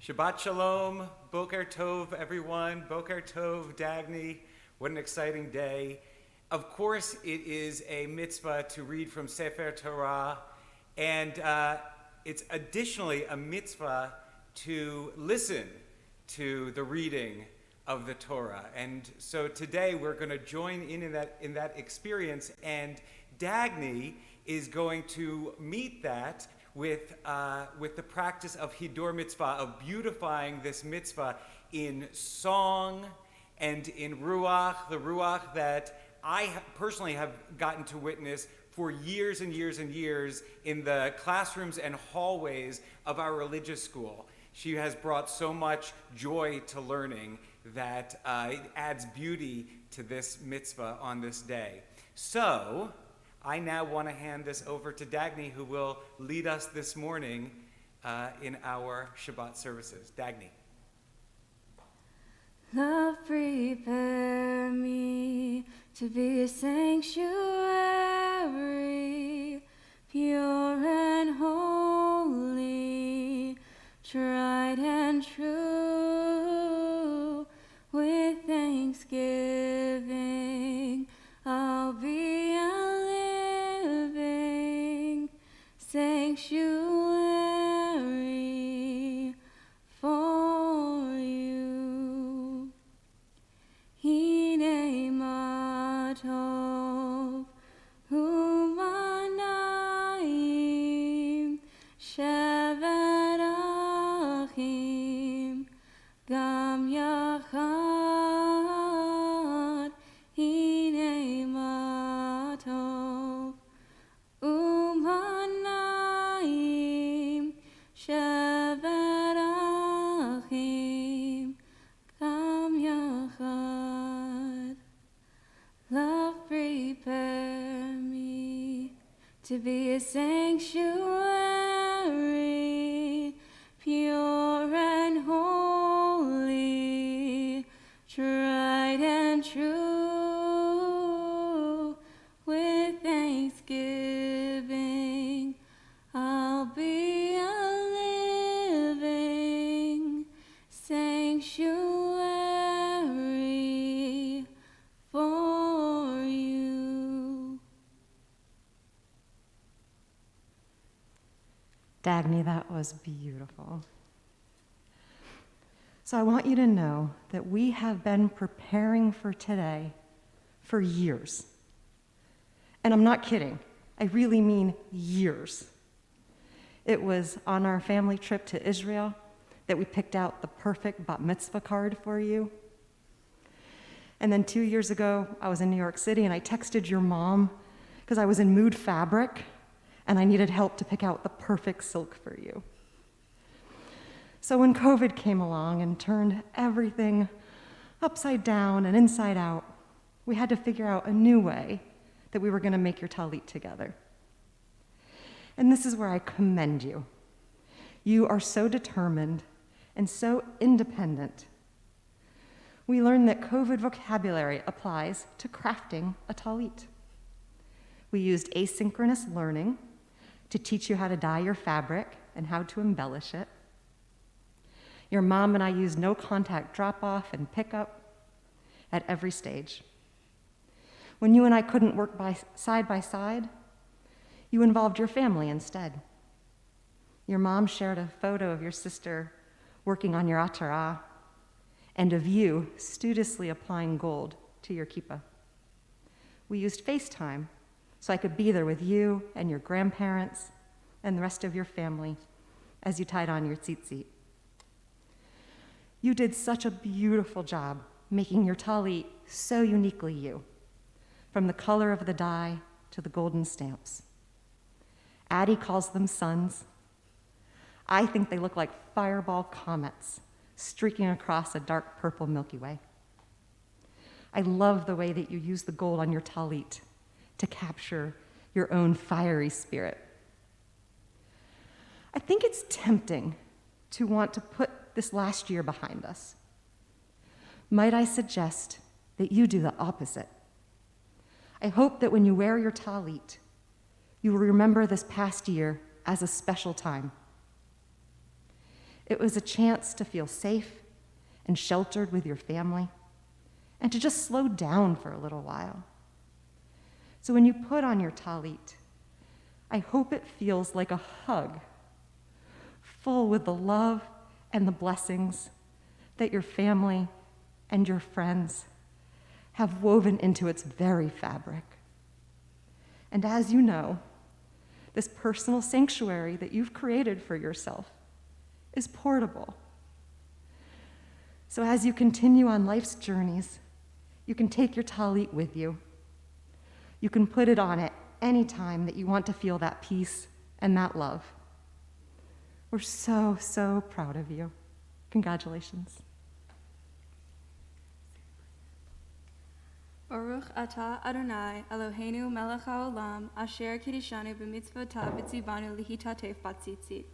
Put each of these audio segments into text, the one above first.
Shabbat Shalom, Boker Tov, everyone. Boker Tov, Dagny. What an exciting day. Of course, it is a mitzvah to read from Sefer Torah, and it's additionally a mitzvah to listen to the reading of the Torah. And so today we're going to join in that experience, and Dagny is going to meet that with the practice of Hidur Mitzvah, of beautifying this mitzvah in song and in Ruach, the Ruach that I personally have gotten to witness for years and years and years in the classrooms and hallways of our religious school. She has brought so much joy to learning that it adds beauty to this mitzvah on this day. So, I now want to hand this over to Dagny, who will lead us this morning in our Shabbat services. Dagny. Love, prepare me to be a sanctuary, pure and holy, tried and true. With thanksgiving, I'll be a living sanctuary for you. Hine ma tov u'manayim shevet achim gam yachad. Hine ma tov u'manayim shevet achim gam yachad. Love, prepare me to be a sanctuary, pure and holy, tried and true. With thanksgiving, I'll be a living sanctuary for you. Dagny, that was beautiful. So I want you to know that we have been preparing for today for years. And I'm not kidding. I really mean years. It was on our family trip to Israel that we picked out the perfect bat mitzvah card for you. And then 2 years ago, I was in New York City and I texted your mom because I was in Mood Fabric and I needed help to pick out the perfect silk for you. So when COVID came along and turned everything upside down and inside out, we had to figure out a new way that we were going to make your talit together. And this is where I commend you. You are so determined and so independent. We learned that COVID vocabulary applies to crafting a talit. We used asynchronous learning to teach you how to dye your fabric and how to embellish it. Your mom and I used no-contact drop-off and pickup at every stage. When you and I couldn't work side by side, you involved your family instead. Your mom shared a photo of your sister working on your atara and of you studiously applying gold to your kippah. We used FaceTime so I could be there with you and your grandparents and the rest of your family as you tied on your tzitzit. You did such a beautiful job making your talit so uniquely you, from the color of the dye to the golden stamps. Addie calls them suns. I think they look like fireball comets streaking across a dark purple Milky Way. I love the way that you use the gold on your talit to capture your own fiery spirit. I think it's tempting to want to put this last year behind us. Might I suggest that you do the opposite? I hope that when you wear your talit, you will remember this past year as a special time. It was a chance to feel safe and sheltered with your family and to just slow down for a little while. So when you put on your talit, I hope it feels like a hug, full with the love and the blessings that your family and your friends have woven into its very fabric. And as you know, this personal sanctuary that you've created for yourself is portable. So as you continue on life's journeys, you can take your talit with you. You can put it on at any time that you want to feel that peace and that love. We're so, so proud of you. Congratulations. Baruch atah Adonai Eloheinu melech haolam asher kiddushanu b'mitzvotav v'tzivanu lihitatef batzitzit.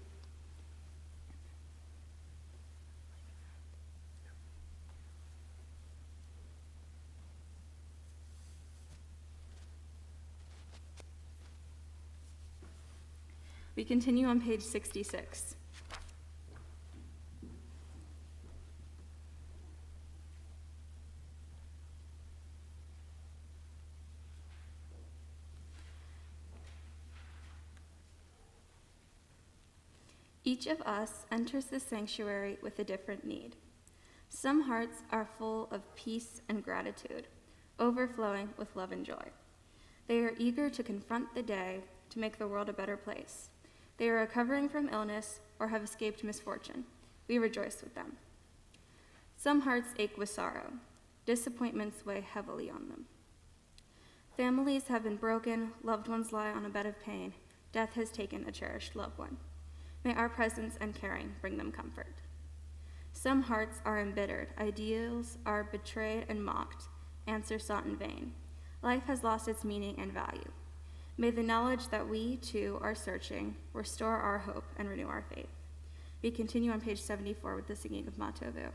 We continue on page 66. Each of us enters this sanctuary with a different need. Some hearts are full of peace and gratitude, overflowing with love and joy. They are eager to confront the day to make the world a better place. They are recovering from illness or have escaped misfortune. We rejoice with them. Some hearts ache with sorrow. Disappointments weigh heavily on them. Families have been broken, loved ones lie on a bed of pain. Death has taken a cherished loved one. May our presence and caring bring them comfort. Some hearts are embittered, ideals are betrayed and mocked, answers sought in vain. Life has lost its meaning and value. May the knowledge that we, too, are searching restore our hope and renew our faith. We continue on page 74 with the singing of Matovu.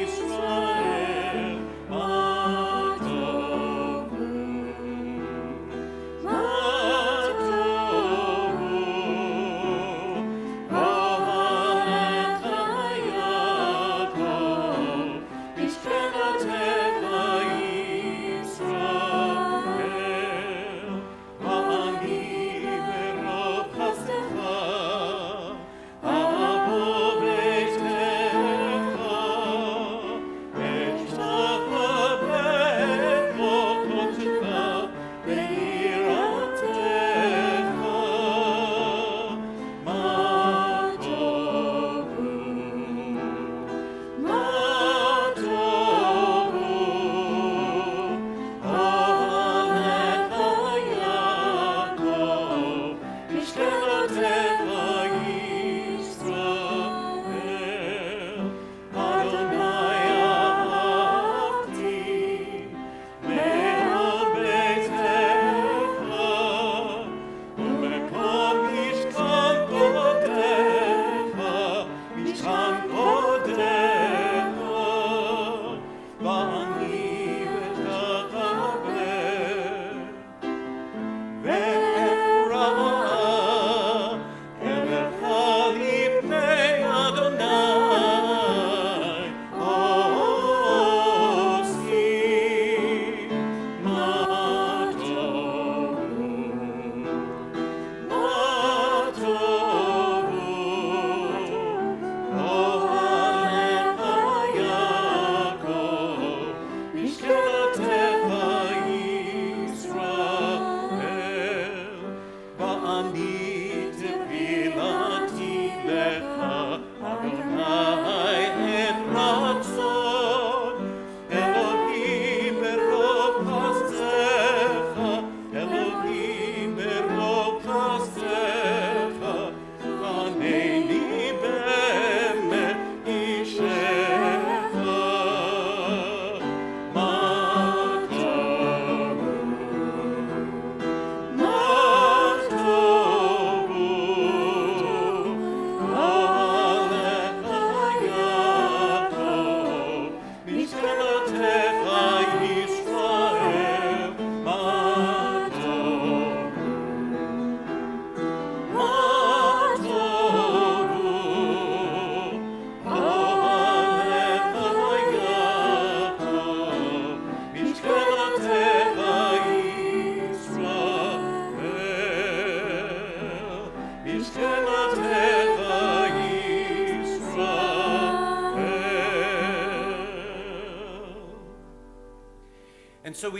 Israel, Mazel.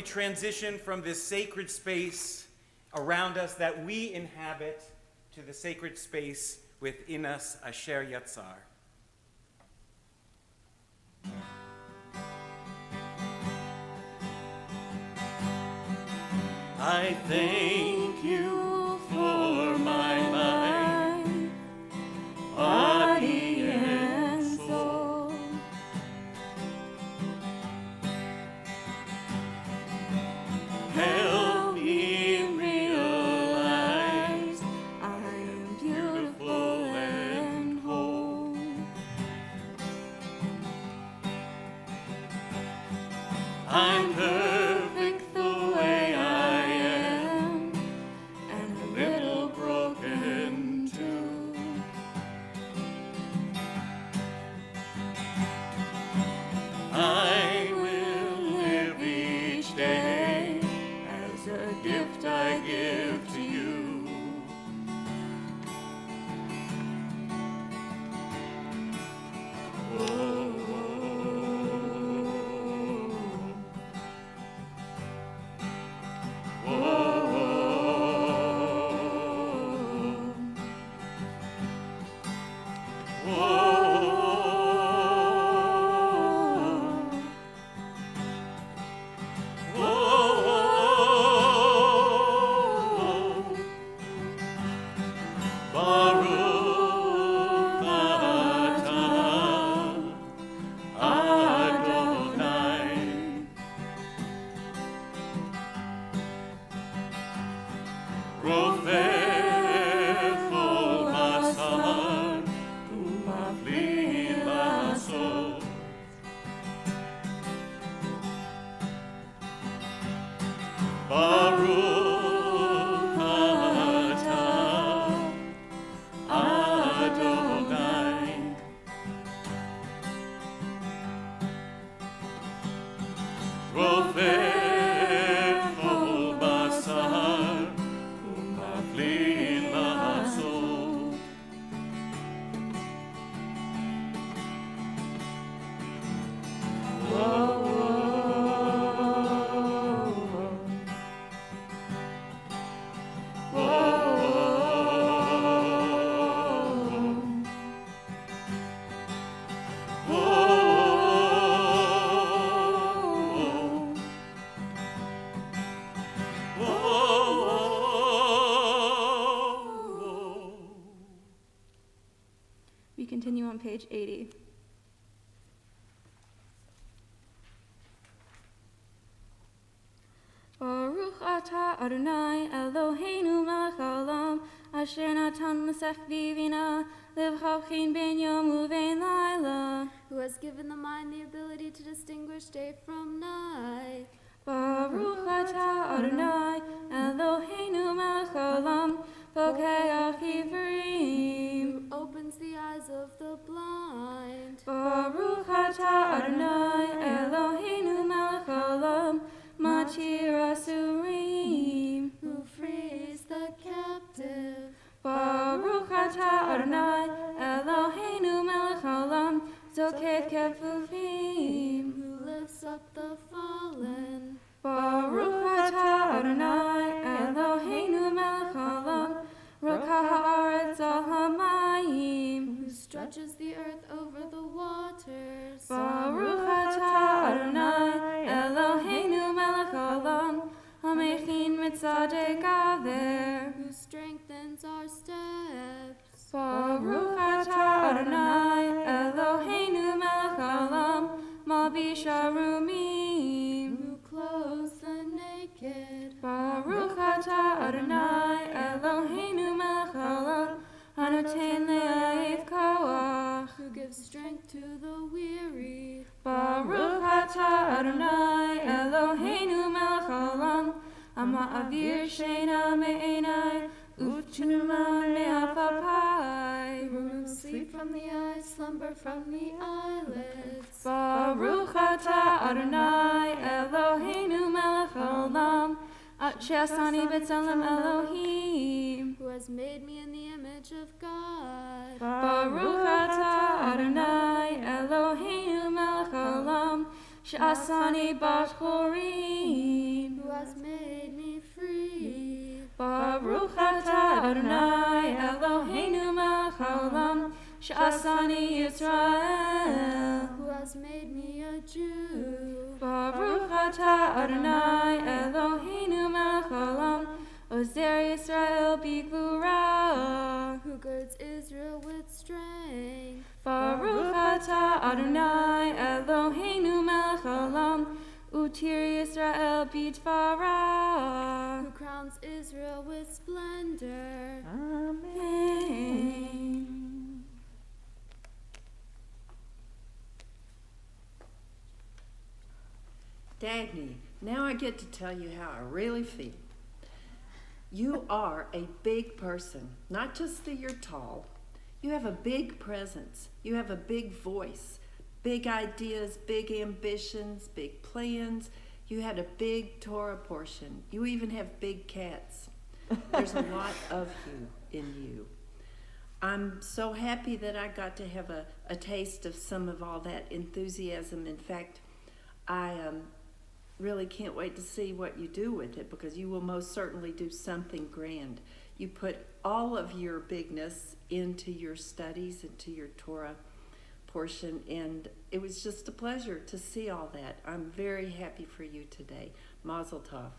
transition from this sacred space around us that we inhabit to the sacred space within us, Asher Yatzar. I thank you for my mind, body, and soul. Help me realize I am beautiful and whole. I'm perfect the way I am, and a little broken too. I will live each day as a gift I give to you. We continue on page 80. Baruch atah Adonai Eloheinu melech haolam asher natan l'sechvivina livchavchin ben yom uvein laila. Who has given the mind the ability to distinguish day from night. Baruch atah Adonai Eloheinu melech haolam pokeach ivrim. Who opens the eyes of the blind. Baruch atah Adonai Eloheinu melech haolam matir asurim. Who frees the captive. Baruch atah Adonai Eloheinu melech haolam zokeh kefufim. Who lifts up the fallen. Baruch atah Adonai Eloheinu melech haolam rokah haaretz al hamayim. Who stretches the earth over the waters. Baruch atah Adonai Eloheinu melech haolam hamechin mitzadei gaver. Who strengthens our steps. Baruch atah Adonai Eloheinu melech haolam malbish arumim. Who clothes the naked. Baruch atah Adonai Eloheinu melech haolam hanoten le'ayiv koach. Who gives strength to the weary. Baruch atah Adonai Eloheinu melech haolam hama'avir sheina me'enai u'tnuman me'apapai. Who removes sleep from the eyes, slumber from the eyelids. Baruch atah Adonai Eloheinu melech haolam She'asani b'tzelem Elohim. Who has made me in the image of God. Baruch atah Adonai Eloheinu melech haolam She'asani bat chorim. Baruch atah Adonai Eloheinu melech haolam she'asani Yisrael, who has made me a Jew. Baruch atah Adonai Eloheinu melech haolam Ozer Yisrael bigvura, who girds Israel with strength. Baruch atah Adonai Eloheinu melech haolam Utir Yisrael b'dvara, who crowns Israel with splendor. Amen. Dagny, now I get to tell you how I really feel. You are a big person, not just that you're tall. You have a big presence. You have a big voice, big ideas, big ambitions, big plans. You had a big Torah portion. You even have big cats. There's a lot of you in you. I'm so happy that I got to have a taste of some of all that enthusiasm. In fact, I really can't wait to see what you do with it, because you will most certainly do something grand. You put all of your bigness into your studies, into your Torah portion, and it was just a pleasure to see all that. I'm very happy for you today. Mazel tov.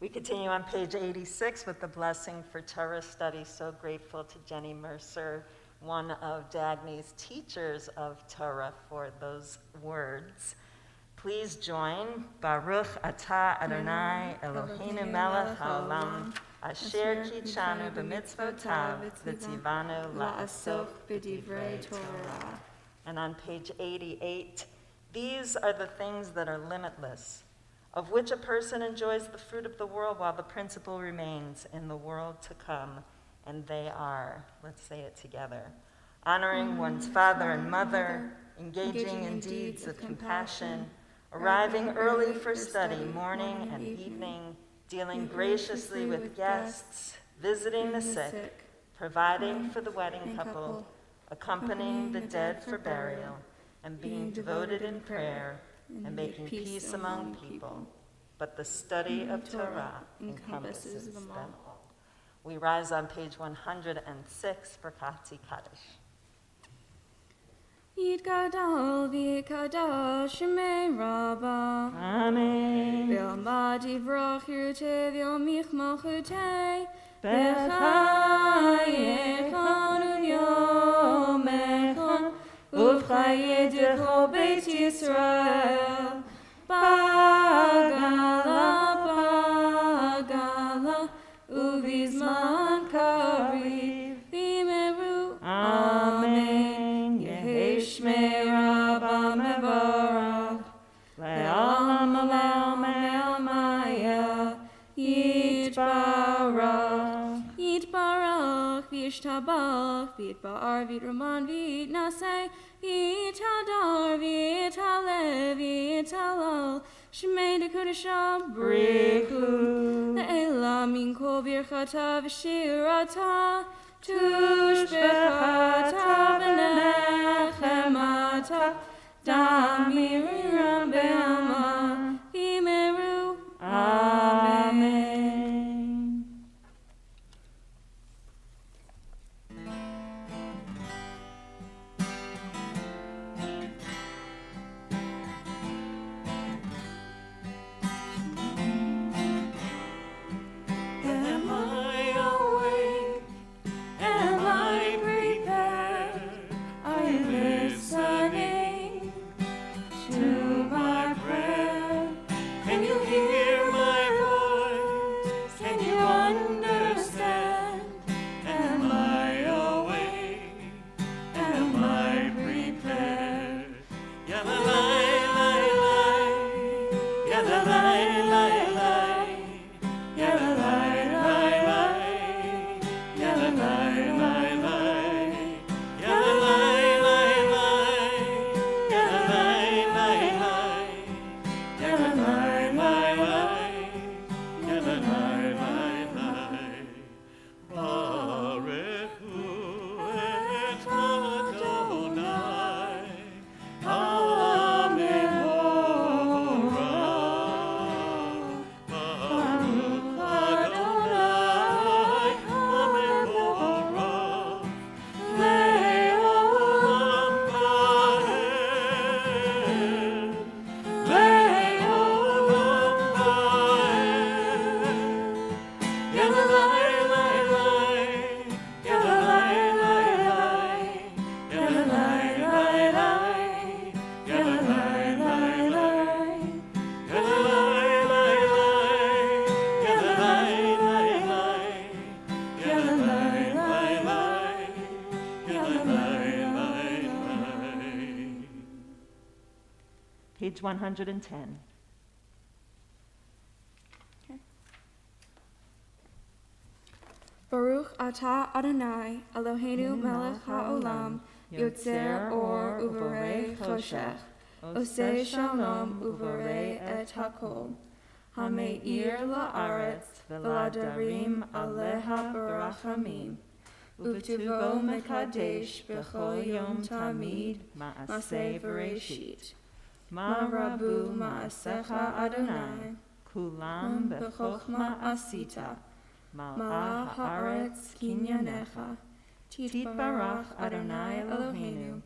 We continue on page 86 with the blessing for Torah study. So grateful to Jenny Mercer, one of Dagny's teachers of Torah, for those words. Please join Baruch atah Adonai Eloheinu melech haolam asher kitshanu b'mitzvotav v'tzivanu la'asok b'divrei Torah. And on page 88, these are the things that are limitless, of which a person enjoys the fruit of the world while the principle remains in the world to come. And they are, let's say it together, honoring one's father and mother, engaging in deeds of compassion, arriving early for study morning and evening, dealing graciously with guests, visiting the sick, providing for the wedding couple, accompanying the dead for burial, and being devoted in prayer, and making peace among people. But the study of Torah encompasses them all. We rise on page 106 for Kati Kaddish. Yitgadol v'yikadosh shemei Rabbah. Amen. V'yomad yivrach yirutei v'yomich malchutei. B'chayechon u'yomechon Uv'chayedecho Beit Yisrael, Bagala, Uvizman Kariv, V'imeru, Amen. Yehi Shmei Rabbah Mevorach, Le'olam Maya, Yitbarach, V'yishtabach, V'yitbar, V'yitruman, V'yitnaseh, V'yitadar, V'yitalev, V'yitalal, Shmei Dekudashah, Brichu, Le'ela min kol birchata v'shirata, Tushbechata v'nechemata, Damiram be'ama, V'imeru, Amen. Baruch Page 110. Baruch atah Adonai, Eloheinu melech haolam, yotzer or uvarei choshech, oseh shalom uvarei et hakol, hameir la'aretz v'ladarim aleha barachamim, uvtuvo mekadesh b'chol yom tamid maseh v'reshit. Ma rabu ma'asecha Adonai, Kulam b'chochma asita, Ma haaretz kinyanecha, titbarach Adonai Eloheinu,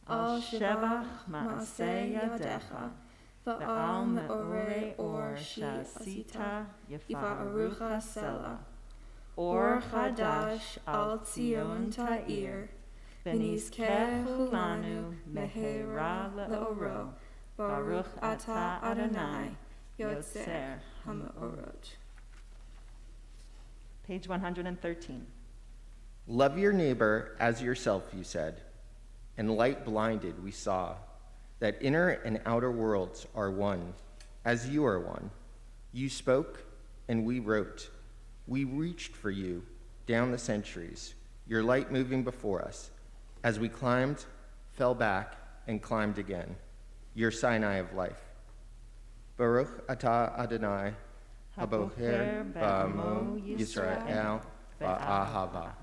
al shevach maaseh yadecha, va'al me'orei or sha'asita yifa'arucha sela, or chadash al Tzion ta'ir, v'nizkeh hulanu mehera le'oro, baruch atah Adonai, yotzer ha'me'orot. Page 113. Love your neighbor as yourself, you said, and light blinded we saw, that inner and outer worlds are one, as you are one. You spoke, and we wrote. We reached for you down the centuries, your light moving before us. As we climbed, fell back, and climbed again, your Sinai of life. Baruch atah Adonai, Habocher ba'amo Yisrael ba'ahava.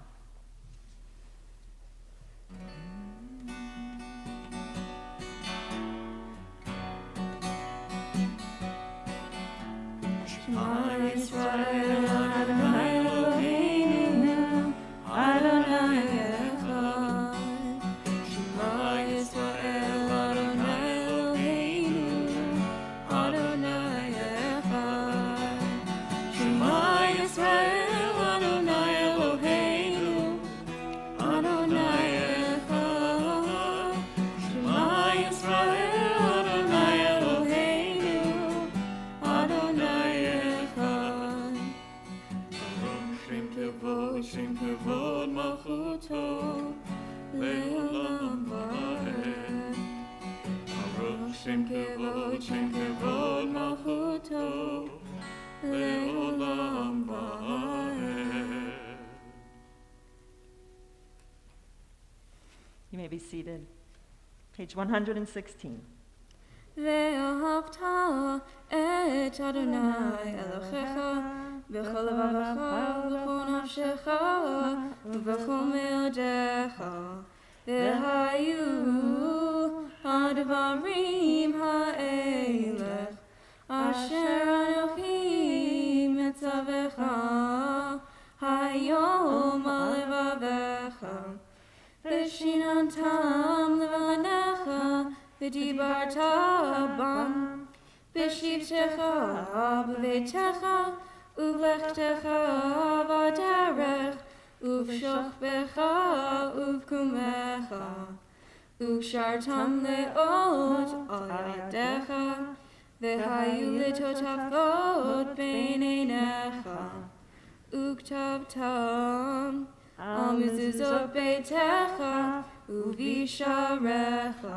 Shema Yisrael Adonai Eloheinu Adonai Echad. Shema Yisrael Adonai Eloheinu Adonai Echad. Shema Yisrael Adonai Eloheinu Adonai Echad. Shema Yisrael Adonai Eloheinu Adonai Echad. Shem kavod malchuto le'olam va'ed. Baruch Shem kavod malchuto le'olam va'ed. You may be seated. Page 116. ואהבת את אדוני אלוהיך בכל לבבך ובכל נפשך ובכל מאודיך, והיו הדברים האלה אשר אנוכי מצווך היום על לבביך, ושיננתם לבניך ודיברת בם, בשבתך בביתך ובלכתך בדרך ובשוכבך ובקומך, וקשרתם לאות על ידיך, והיו לטוטפות בין עיניך, וכתבתם על מזוזות ביתך ובשעריך,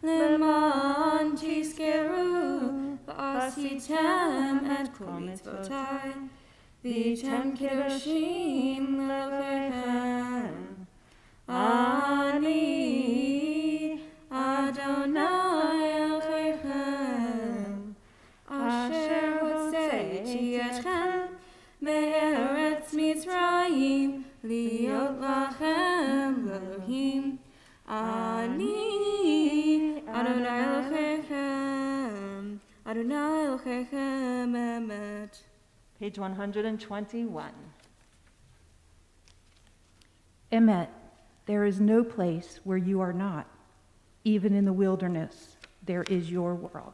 למען תזכרו ועשיתם את כל מצוותיי, והייתם קדושים לאלוהיכם. אני אדוני אלוהיכם, אשר הוצאתי אתכם מארץ מצרים, להיות לכם לאלוהים. אני אדוני אלוהיכם, אדוני אלוהיכם אמת. Page 121. Emet, there is no place where you are not. Even in the wilderness, there is your world.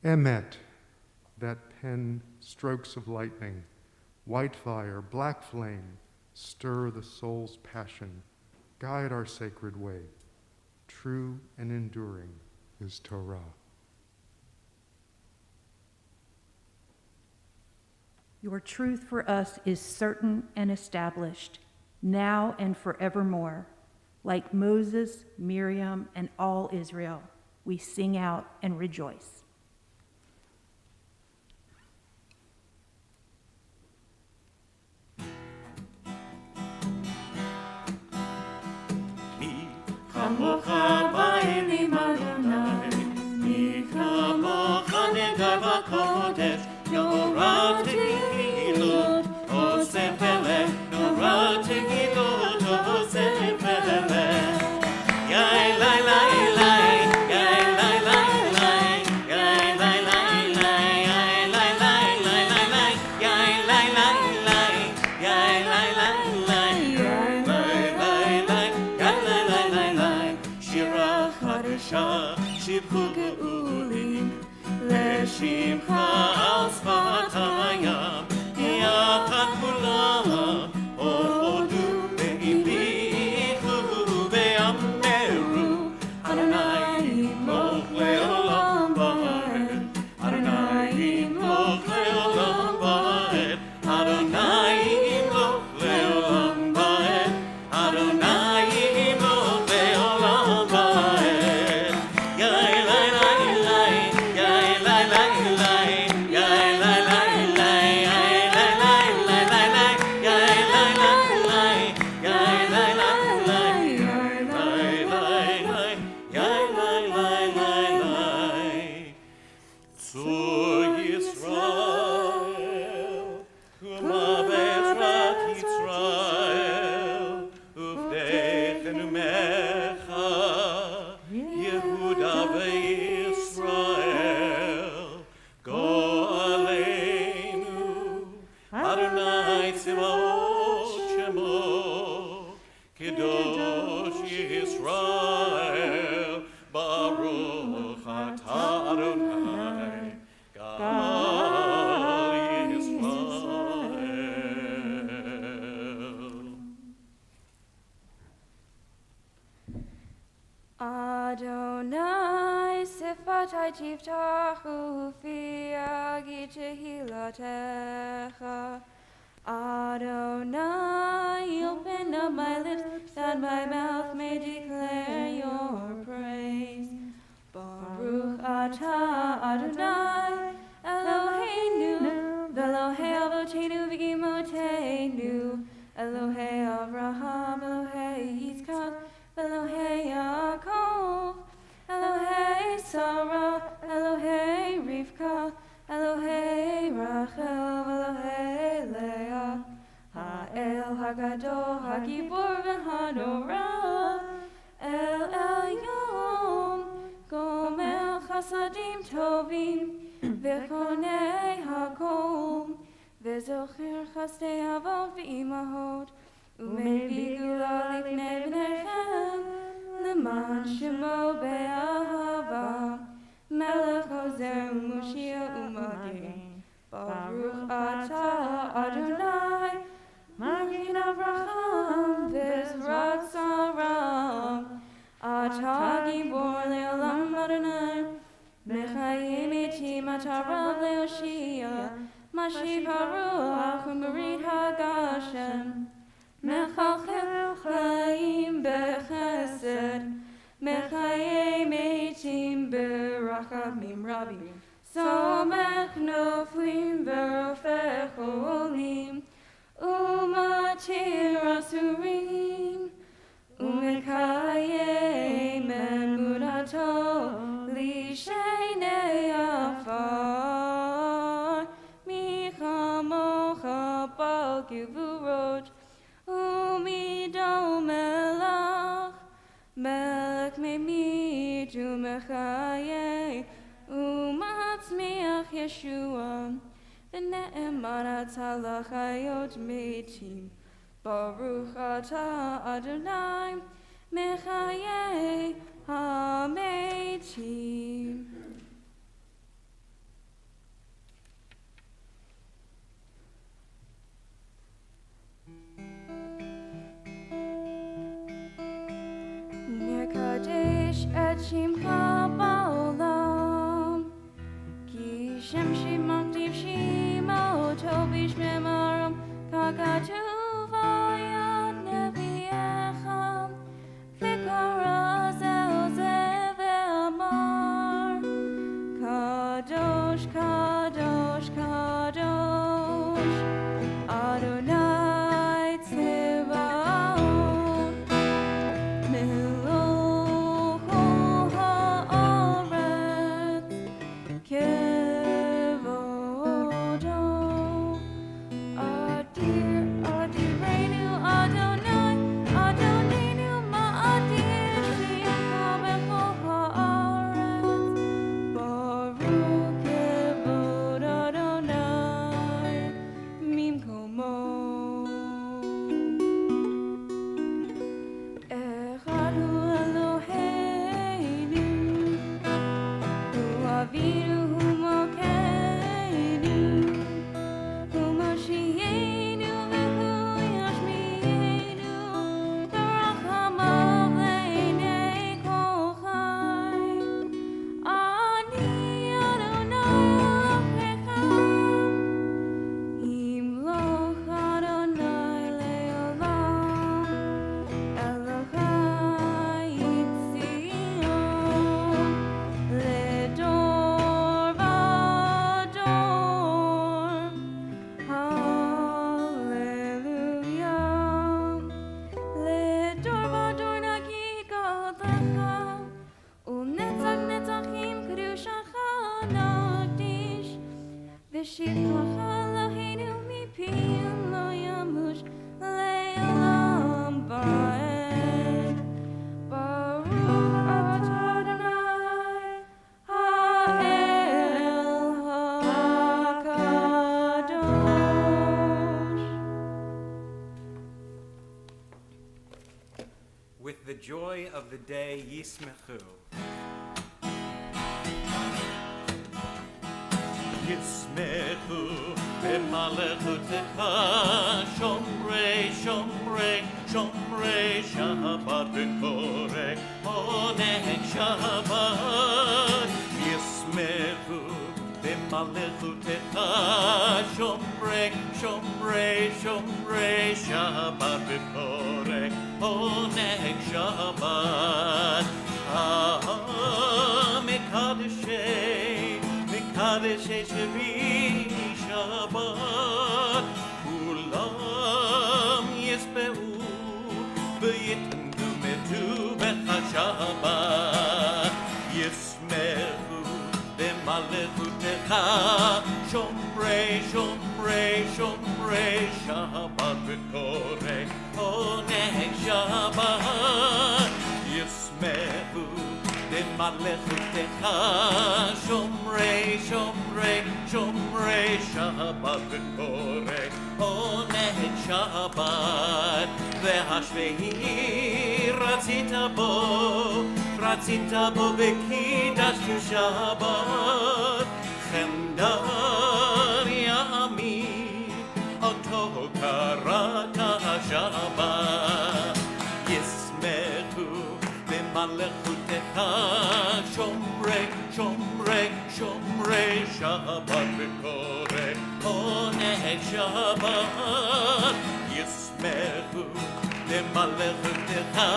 Emet, that pen strokes of lightning, white fire, black flame, stir the soul's passion, guide our sacred way. True and enduring is Torah. Your truth for us is certain and established, now and forevermore. Like Moses, Miriam, and all Israel, we sing out and rejoice. Adonai sifatai tiftachu fi agi tehilatecha. Adonai, open up my lips that my mouth may declare your praise. Baruch atah Adonai, Eloheinu, Elohei Avotenu v'imotenu, Elohei Avraham, Elohei Yitzchak, Elohei Yaakov, Elohei Sarah, Elohei Rivka, Elohei Rachel, Elohei Leah, Ha'el HaGadol, HaGibor v'Hanorah, El Elyon, Gomel Chasadim Tovim, V'Konei Hakom, V'Zocher Chasdei Avot v'Imahot, U'Mei Gula Lifnei B'nechem, L'man Shemo Be'ahava, Melech Ozer U'Moshia U'Magin, Baruch atah Adonai, Magen Avraham V'Ezrat Saram, Atah Gibor Le'olam Adonai, Mechayim Etim Atarav Le'Oshia, Mashiv HaRuach U'Merit HaGashem, Mechalchel Chaim B'Chesed, Mechayim Etim B'Rachamim Rabim, Somech Noflim V'Rofeh Cholim, U'Matir Asurim, U'Mekayim Emunato L'Shenei Afar, Michamocha Bal Gevurot, U'Midol Melach, Melech Memit U'Mechayeh, U'Matzmiach Yeshua, V'ne'eman Atzalach Hayot Metim, Baruch atah Adonai, Mechayeh HaMetim. Nekadesh et Shimcha ba'olam, Ki Shem Shimach Div Shimo Tov B'Shmei Maram, Kakatuv Ayad Nevi'echa, With the joy of the day, Yismechu. Yismechu b'malechutecha, shomrei, shomrei, shomrei, Shabbat v'koreh, oneg Shabbat. Yismechu b'malechutecha, shomrei, shomrei, shomrei, Shabbat v'koreh, oneg Shabbat. Mikadeshei, Mikadeshei Shevi Shabbat, Kulam Yisbe'u, V'yitandu metu becha Shabbat. Yismechu b'malechutecha, Shomrei, Shomrei, Shomrei, Shabbat v'koreh, oneg Shabbat. Yismechu b'malechutecha, Shomrei, Shomrei, Shomrei, Shabbat v'koreh, oneg Shabbat. V'hashvehi ratzita bo v'kidashtu Shabbat, Chemdar Ya'amid, oto karata Shabbat. Yismechu b'malechutecha, Shomrei, Shomrei, Shomrei, Shabbat v'koreh, oneg Shabbat. Yismechu b'malechutecha,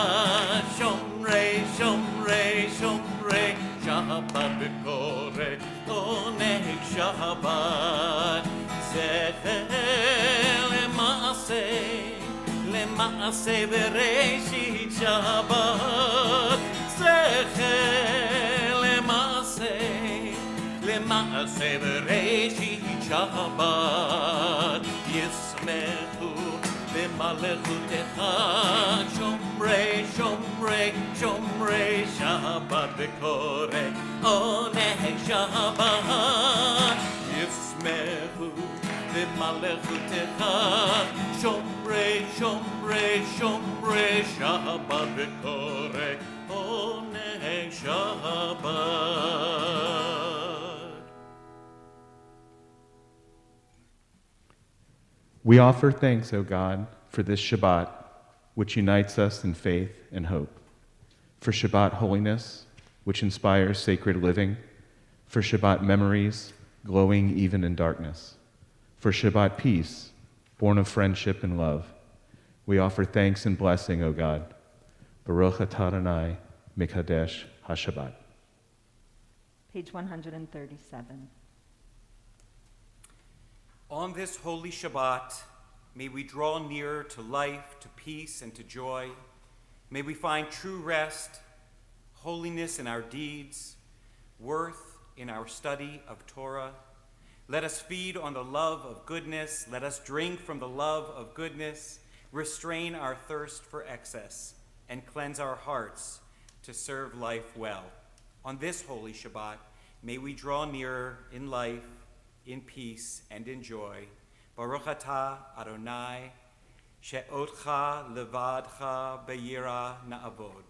Shomrei, Shomrei, Shomrei, Shabbat v'koreh, oneg Shabbat. Zecher למעשה בראשית שבת, זכר למעשה בראשית שבת, ישמחו במלכותך, שומרי שומרי שומרי שבת וקורא עונג שבת, ישמחו במלכותך, שומרי שומרי שומרי שבת וקורא עונג שבת. We offer thanks, O God, for this Shabbat, which unites us in faith and hope, for Shabbat holiness, which inspires sacred living, for Shabbat memories, glowing even in darkness, for Shabbat peace, born of friendship and love. We offer thanks and blessing, O God. Baruch atah Adonai Mikadesh HaShabbat. Page 137. On this holy Shabbat, may we draw nearer to life, to peace, and to joy. May we find true rest, holiness in our deeds, worth in our study of Torah. Let us feed on the love of goodness. Let us drink from the love of goodness, restrain our thirst for excess, and cleanse our hearts to serve life well. On this holy Shabbat, may we draw nearer in life, in peace, and in joy. Baruch atah Adonai, she'otcha levadcha beyira na'avod.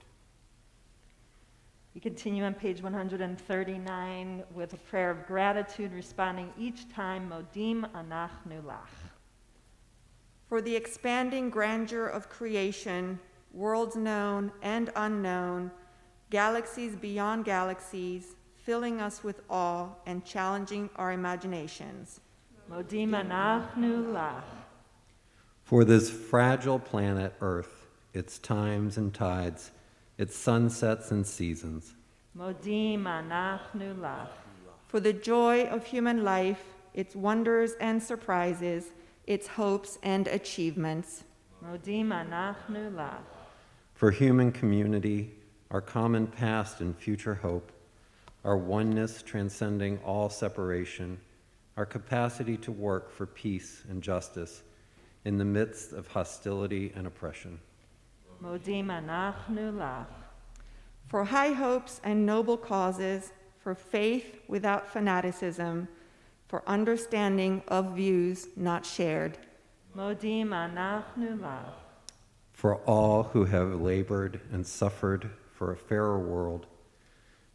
We continue on page 139 with a prayer of gratitude, responding each time, Modim anachnu lach. For the expanding grandeur of creation, worlds known and unknown, galaxies beyond galaxies, filling us with awe and challenging our imaginations. Modim anachnu lach. For this fragile planet Earth, its times and tides, its sunsets and seasons. Modim anachnu lach. For the joy of human life, its wonders and surprises, its hopes and achievements. Modim anachnu lach. For human community, our common past and future hope, our oneness transcending all separation, our capacity to work for peace and justice in the midst of hostility and oppression. Modim anachnu lach. For high hopes and noble causes, for faith without fanaticism, for understanding of views not shared. Modim anachnu lach. For all who have labored and suffered for a fairer world,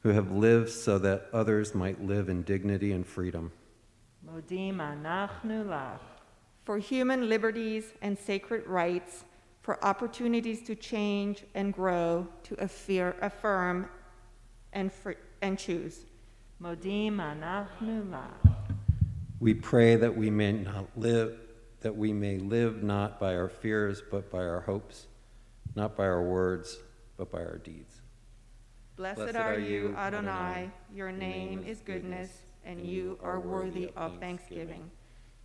who have lived so that others might live in dignity and freedom. Modim anachnu lach. For human liberties and sacred rights, for opportunities to change and grow, to affirm and choose. Modim anachnu lach. We pray that we may live not by our fears, but by our hopes, not by our words, but by our deeds. Blessed are you, Adonai, your name is goodness, and you are worthy of thanksgiving.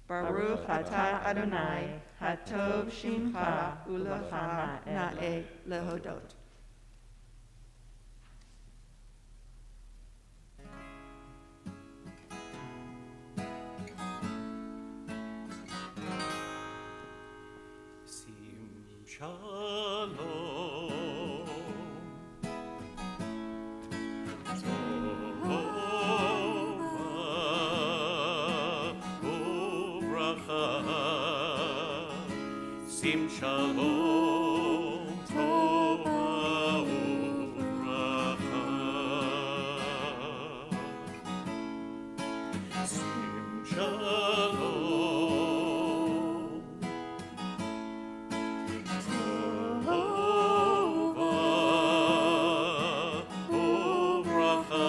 Baruch atah Adonai, hatov shimcha ulecha na'eh lehodot. Shalom. Sim shalom, tova uvracha. Sim shalom, tova uvracha.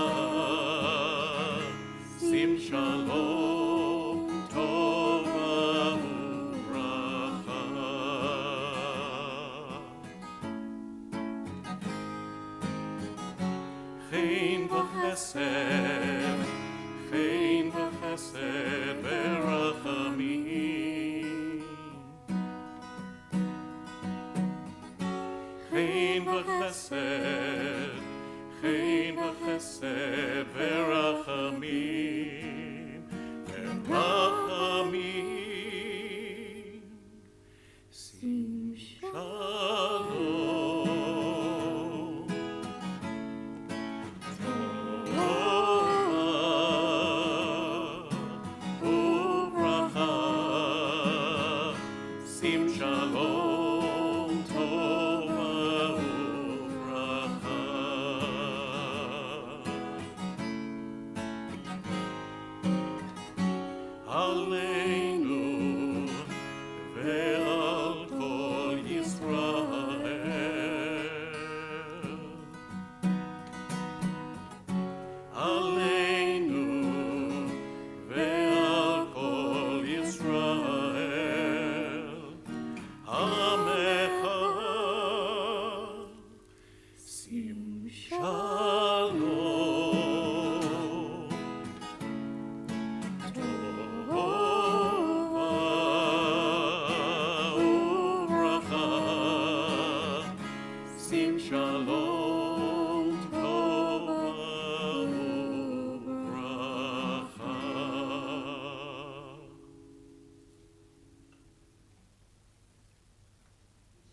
Sim shalom. Chen v'chesed v'rachamim. Chen v'chesed v'rachamim. V'rachamim. Sim shalom.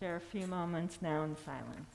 Share a few moments now in silence.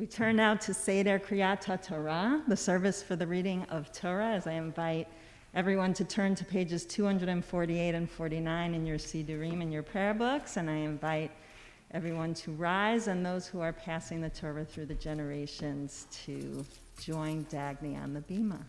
We turn now to Seder Kriyat Torah, the service for the reading of Torah, as I invite everyone to turn to pages 248 and 49 in your Sidurim, in your prayer books, and I invite everyone to rise, and those who are passing the Torah through the generations to join Dagny on the bima.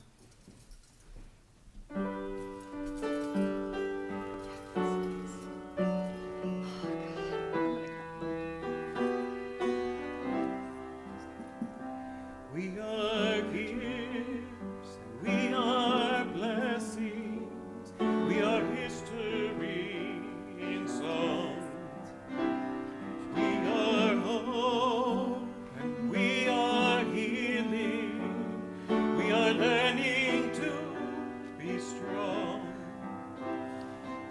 We are gifts, we are blessings, we are history in song. We are hope and we are healing, we are learning to be strong.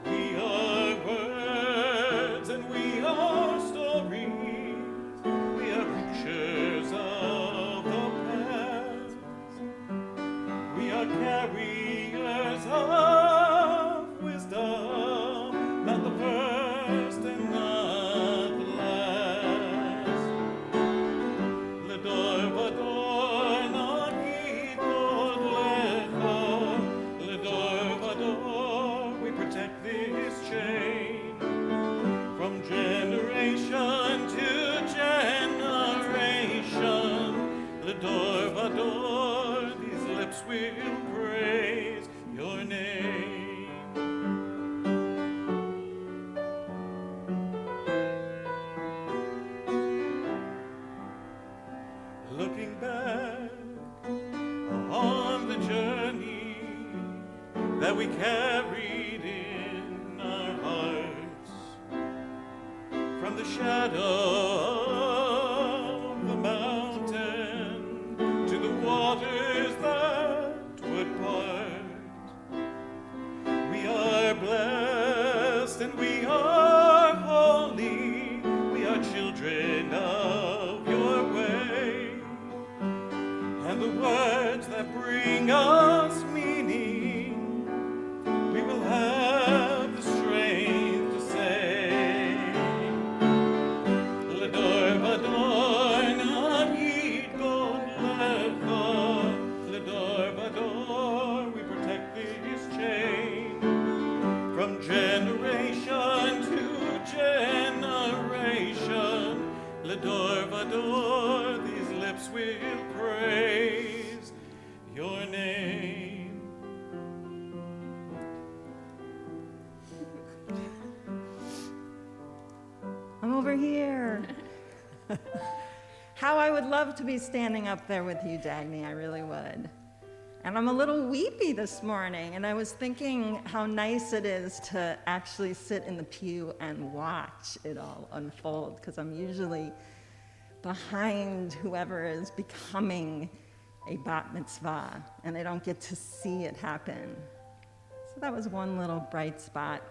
We are words and we are stories, we are pictures of the past. We are carriers of wisdom, not the first and not the last. Ledor vador nagid od lecha, ledor vador, we protect this chain from generation to generation. Ledor vador, these lips will praise your name. Looking back on the journey that we carried in our hearts, from the shadow of the mountain to the waters that would part. We are blessed and we are holy, we are children of your way. And the words that bring us meaning, we will have the strength to say. Ledor vador nagid od lecha, ledor vador, we protect this chain from generation to generation. Ledor vador, these lips will praise your name. I'm over here. How I would love to be standing up there with you, Dagny, I really would. And I'm a little weepy this morning, and I was thinking how nice it is to actually sit in the pew and watch it all unfold, because I'm usually behind whoever is becoming a bat mitzvah, and I don't get to see it happen. So that was one little bright spot.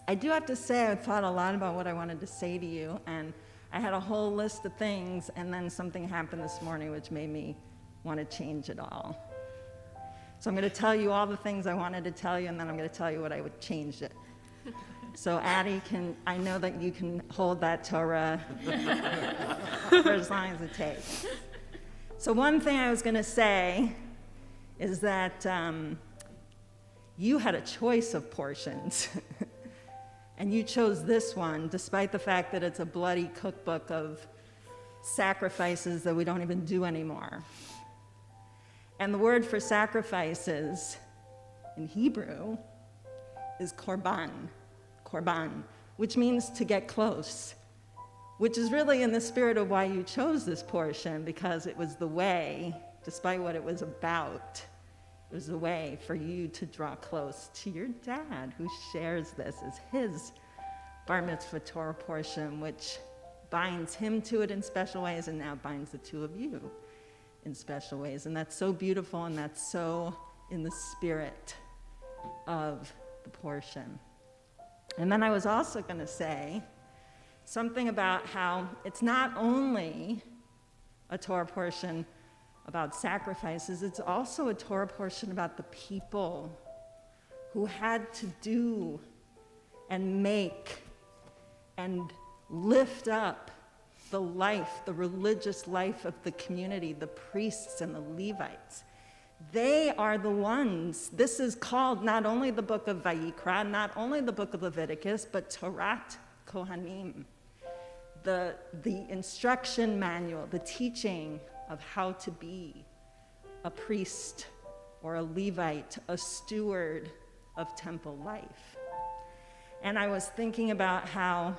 I do have to say I thought a lot about what I wanted to say to you, and I had a whole list of things, and then something happened this morning which made me want to change it all. So I'm going to tell you all the things I wanted to tell you, and then I'm going to tell you what I would change it. So Addie, I know that you can hold that Torah for as long as it takes. So one thing I was going to say is that you had a choice of portions. And you chose this one, despite the fact that it's a bloody cookbook of sacrifices that we don't even do anymore. And the word for sacrifices in Hebrew is korban, which means to get close, which is really in the spirit of why you chose this portion, because it was the way, despite what it was about, it was a way for you to draw close to your dad, who shares this as his bar mitzvah Torah portion, which binds him to it in special ways and now binds the two of you in special ways. And that's so beautiful, and that's so in the spirit of the portion. And then I was also going to say something about how it's not only a Torah portion about sacrifices, it's also a Torah portion about the people who had to do and make and lift up the life, the religious life of the community, the priests and the Levites. They are the ones. This is called not only the book of Vayikra, not only the book of Leviticus, but Torat Kohanim, the instruction manual, the teaching of how to be a priest or a Levite, a steward of temple life. And I was thinking about how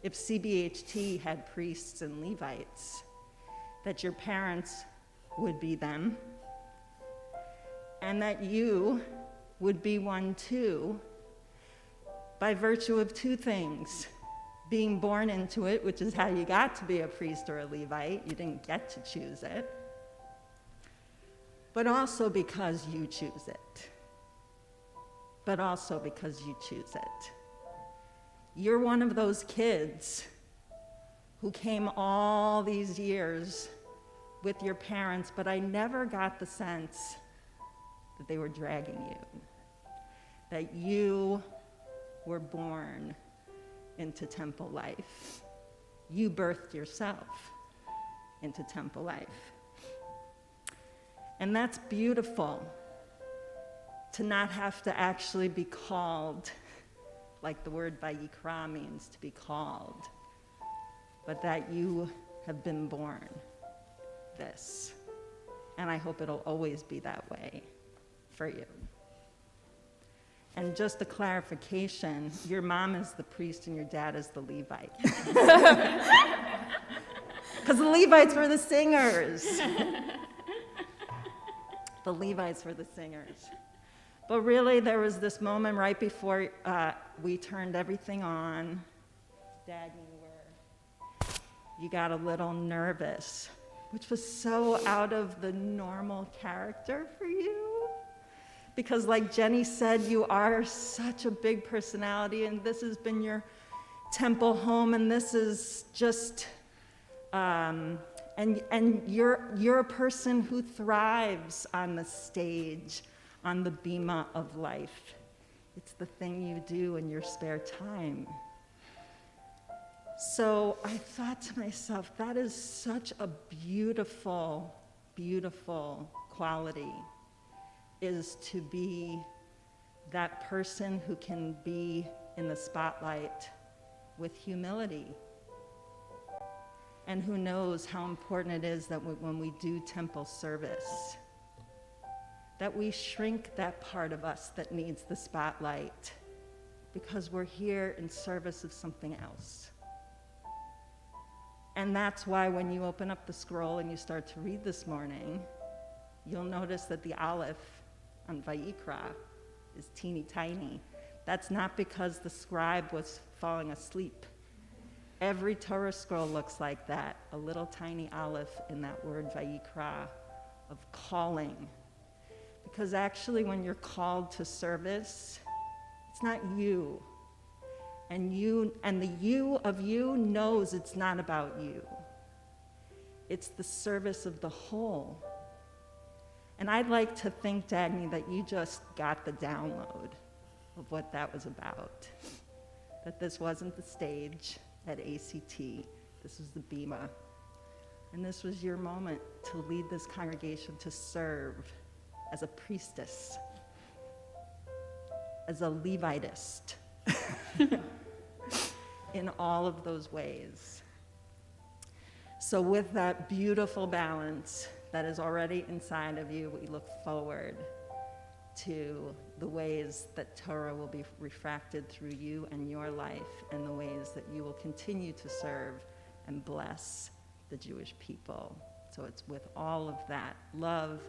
if CBHT had priests and Levites, that your parents would be them, and that you would be one too, by virtue of two things: being born into it, which is how you got to be a priest or a Levite. You didn't get to choose it. But also because you choose it. But also because you choose it. You're one of those kids who came all these years with your parents, but I never got the sense that they were dragging you, that you were born into temple life. You birthed yourself into temple life. And that's beautiful, to not have to actually be called, like the word Vayikra means, to be called, but that you have been born this. And I hope it'll always be that way for you. And just a clarification, your mom is the priest and your dad is the Levite. Because the Levites were the singers. The Levites were the singers. But really, there was this moment right before we turned everything on. Dagny, where you got a little nervous, which was so out of the normal character for you. Because like Jenny said, you are such a big personality, and this has been your temple home, and this is just, and you're a person who thrives on the stage, on the bima of life. It's the thing you do in your spare time. So I thought to myself, that is such a beautiful, beautiful quality, is to be that person who can be in the spotlight with humility, and who knows how important it is that when we do temple service, that we shrink that part of us that needs the spotlight, because we're here in service of something else. And that's why when you open up the scroll and you start to read this morning, you'll notice that the aleph on Vayikra is teeny tiny. That's not because the scribe was falling asleep. Every Torah scroll looks like that, a little tiny aleph in that word Vayikra of calling. Because actually when you're called to service, it's not you. And the you of you knows it's not about you. It's the service of the whole. And I'd like to think, Dagny, that you just got the download of what that was about. That this wasn't the stage at ACT, this was the bima. And this was your moment to lead this congregation to serve as a priestess, as a Levitist, in all of those ways. So with that beautiful balance that is already inside of you, we look forward to the ways that Torah will be refracted through you and your life, and the ways that you will continue to serve and bless the Jewish people. So it's with all of that love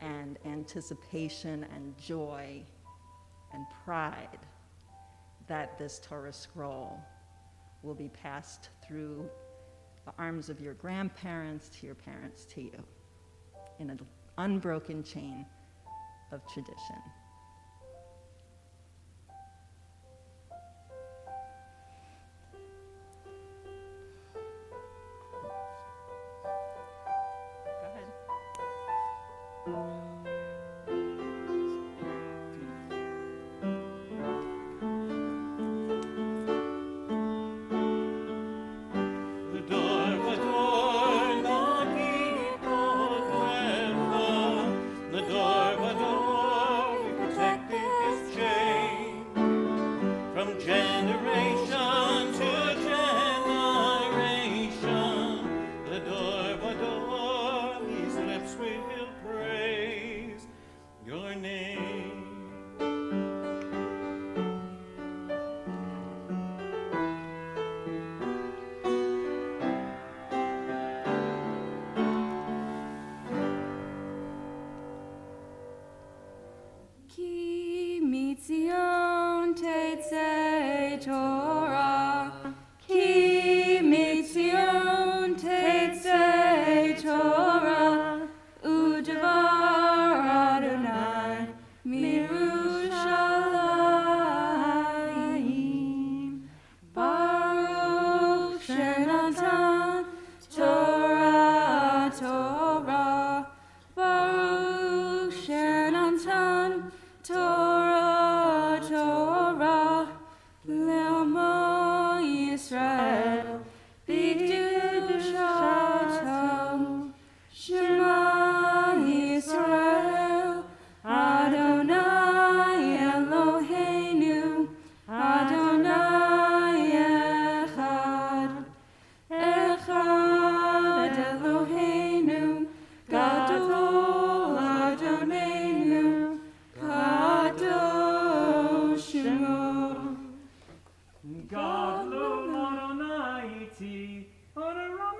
and anticipation and joy and pride that this Torah scroll will be passed through the arms of your grandparents to your parents to you in an unbroken chain of tradition. The Almighty, Onaram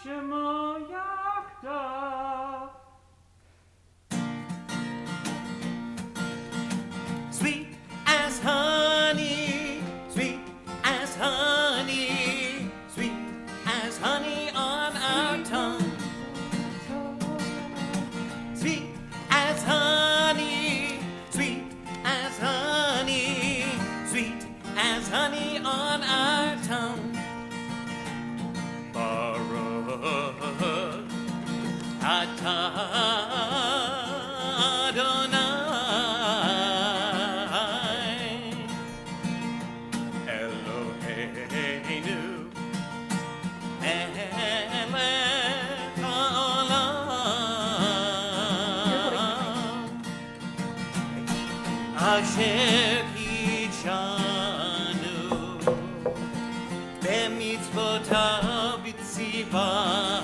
Shemo Yachda. Sweet as honey, sweet as honey, sweet as honey on our tongue. Sweet as honey, sweet as honey, sweet as honey on our tongue. Baruch atah Adonai Eloheinu melech haolam asher kidshanu b'mitzvotav v'tzivanu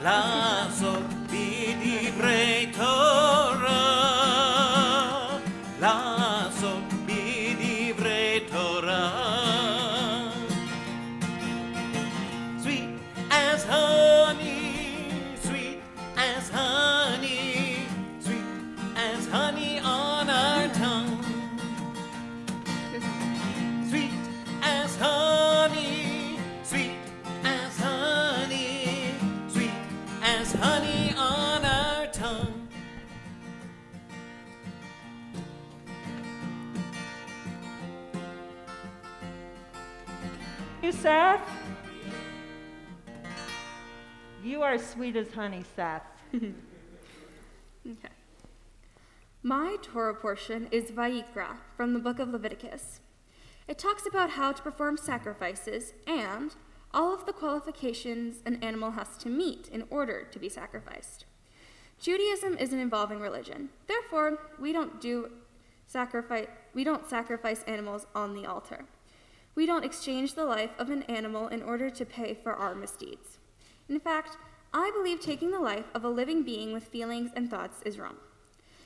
לעסוק בדברי תורה, לעסוק בדברי תורה. Sweet as honey, sweet as honey, sweet as honey on our tongue. Sweet as honey, sweet as honey, sweet as honey on our tongue. You, Seth? You are sweet as honey, Seth. Okay. My Torah portion is Vayikra from the book of Leviticus. It talks about how to perform sacrifices and all of the qualifications an animal has to meet in order to be sacrificed. Judaism is an evolving religion. Therefore, we don't sacrifice animals on the altar. We don't exchange the life of an animal in order to pay for our misdeeds. In fact, I believe taking the life of a living being with feelings and thoughts is wrong.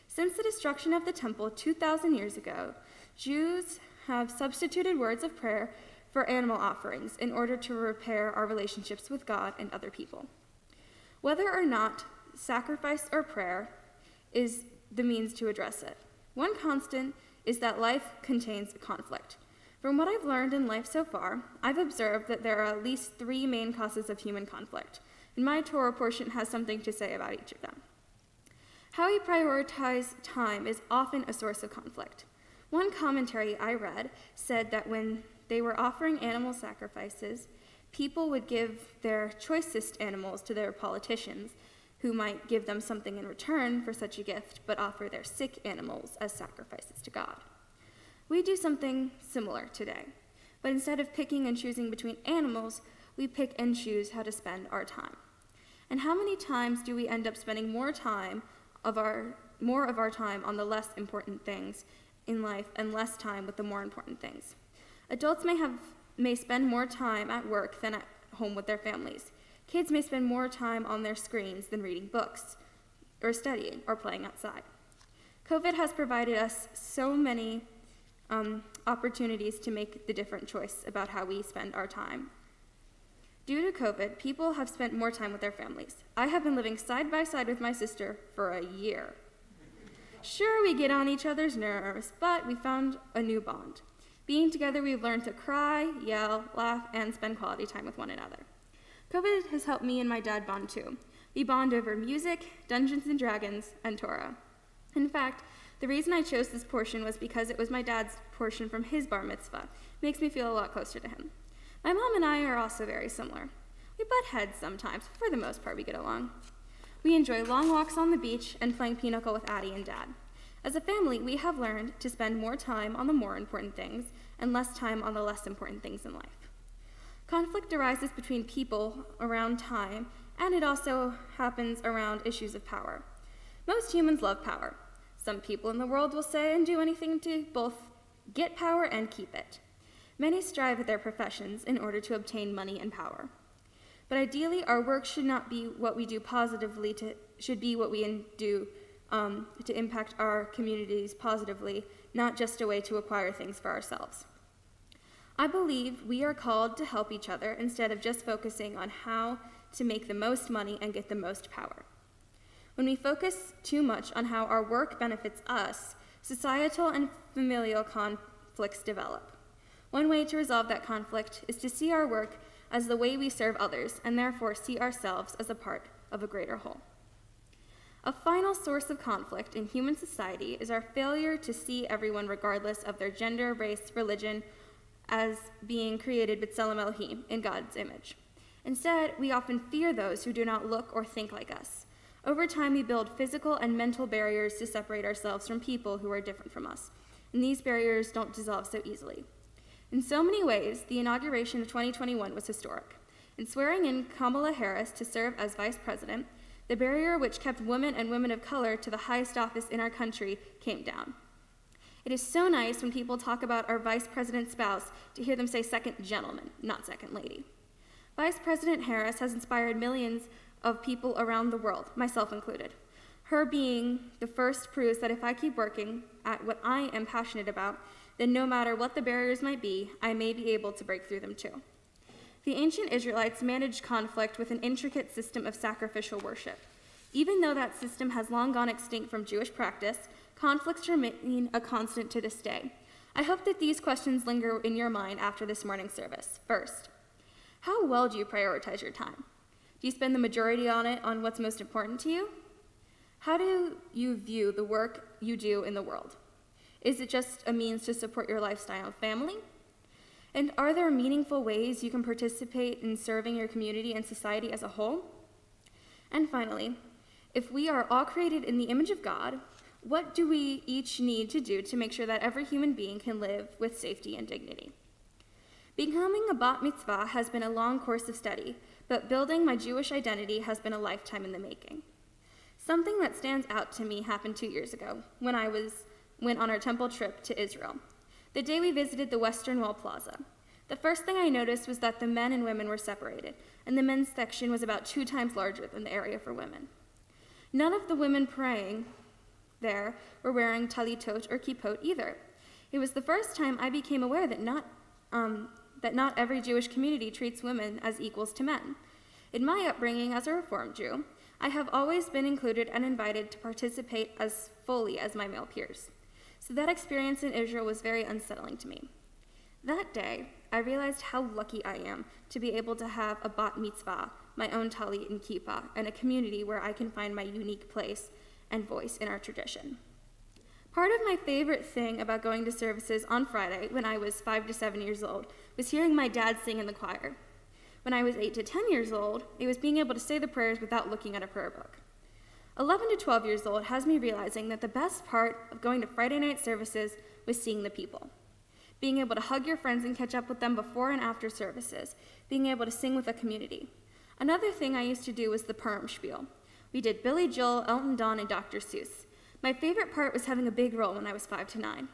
Since the destruction of the temple 2,000 years ago, Jews have substituted words of prayer for animal offerings in order to repair our relationships with God and other people. Whether or not sacrifice or prayer is the means to address it. One constant is that life contains conflict. From what I've learned in life so far, I've observed that there are at least 3 main causes of human conflict, and my Torah portion has something to say about each of them. How we prioritize time is often a source of conflict. One commentary I read said that when they were offering animal sacrifices, people would give their choicest animals to their politicians, who might give them something in return for such a gift, but offer their sick animals as sacrifices to God. We do something similar today, but instead of picking and choosing between animals, we pick and choose how to spend our time. And how many times do we end up spending more of our time on the less important things in life and less time with the more important things? Adults may spend more time at work than at home with their families. Kids may spend more time on their screens than reading books, or studying, or playing outside. COVID has provided us so many opportunities to make the different choice about how we spend our time. Due to COVID, people have spent more time with their families. I have been living side by side with my sister for a year. Sure, we get on each other's nerves, but we found a new bond. Being together, we've learned to cry, yell, laugh, and spend quality time with one another. COVID has helped me and my dad bond too. We bond over music, Dungeons and Dragons, and Torah. In fact, the reason I chose this portion was because it was my dad's portion from his bar mitzvah. It makes me feel a lot closer to him. My mom and I are also very similar. We butt heads sometimes, but for the most part we get along. We enjoy long walks on the beach and playing pinochle with Addie and Dad. As a family, we have learned to spend more time on the more important things and less time on the less important things in life. Conflict arises between people around time, and it also happens around issues of power. Most humans love power. Some people in the world will say and do anything to both get power and keep it. Many strive at their professions in order to obtain money and power. But ideally, our work should not be what we do positively, should be what we do to impact our communities positively, not just a way to acquire things for ourselves. I believe we are called to help each other instead of just focusing on how to make the most money and get the most power. When we focus too much on how our work benefits us, societal and familial conflicts develop. One way to resolve that conflict is to see our work as the way we serve others, and therefore see ourselves as a part of a greater whole. A final source of conflict in human society is our failure to see everyone regardless of their gender, race, religion, as being created b'tselem Elohim, in God's image. Instead, we often fear those who do not look or think like us. Over time, we build physical and mental barriers to separate ourselves from people who are different from us, and these barriers don't dissolve so easily. In so many ways, the inauguration of 2021 was historic. In swearing in Kamala Harris to serve as vice president, the barrier which kept women and women of color to the highest office in our country came down. It is so nice when people talk about our vice president's spouse to hear them say second gentleman, not second lady. Vice President Harris has inspired millions of people around the world, myself included. Her being the first proves that if I keep working at what I am passionate about, then no matter what the barriers might be, I may be able to break through them too. The ancient Israelites managed conflict with an intricate system of sacrificial worship. Even though that system has long gone extinct from Jewish practice, conflicts remain a constant to this day. I hope that these questions linger in your mind after this morning's service. First, how well do you prioritize your time? Do you spend the majority on it on what's most important to you? How do you view the work you do in the world? Is it just a means to support your lifestyle and family? And are there meaningful ways you can participate in serving your community and society as a whole? And finally, if we are all created in the image of God, what do we each need to do to make sure that every human being can live with safety and dignity? Becoming a bat mitzvah has been a long course of study, but building my Jewish identity has been a lifetime in the making. Something that stands out to me happened 2 years ago when I went on our temple trip to Israel. The day we visited the Western Wall Plaza. The first thing I noticed was that the men and women were separated, and the men's section was about 2 times larger than the area for women. None of the women praying there were wearing talitot or kippot either. It was the first time I became aware that not every Jewish community treats women as equals to men. In my upbringing as a Reformed Jew, I have always been included and invited to participate as fully as my male peers. So that experience in Israel was very unsettling to me. That day, I realized how lucky I am to be able to have a bat mitzvah, my own talit and kippah, and a community where I can find my unique place and voice in our tradition. Part of my favorite thing about going to services on Friday when I was 5 to 7 years old was hearing my dad sing in the choir. When I was 8 to 10 years old, it was being able to say the prayers without looking at a prayer book. 11 to 12 years old has me realizing that the best part of going to Friday night services was seeing the people. Being able to hug your friends and catch up with them before and after services. Being able to sing with a community. Another thing I used to do was the Purim spiel. We did Billy Joel, Elton John, and Dr. Seuss. My favorite part was having a big role when I was 5 to 9.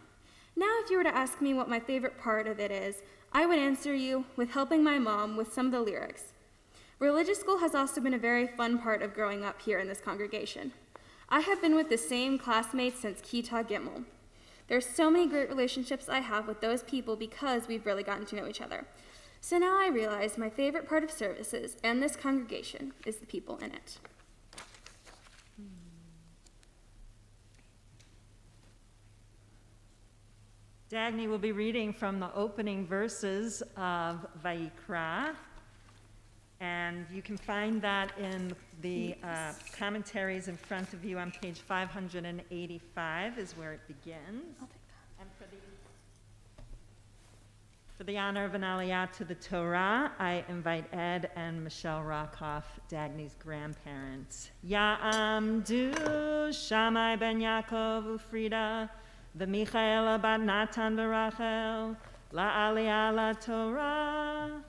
Now, if you were to ask me what my favorite part of it is, I would answer you with helping my mom with some of the lyrics. Religious school has also been a very fun part of growing up here in this congregation. I have been with the same classmates since Kita Gimel. There's so many great relationships I have with those people because we've really gotten to know each other. So now I realize my favorite part of services and this congregation is the people in it. Dagny will be reading from the opening verses of Vayikra, and you can find that in the commentaries in front of you on page 585 is where it begins. I'll take that. And for the honor of an aliyah to the Torah, I invite Ed and Michelle Rockoff, Dagny's grandparents. Ya'amdu Shammai ben Yaakov Ufrida, V'Michaela bat Natan v'Rachel, la'aliyah la Torah.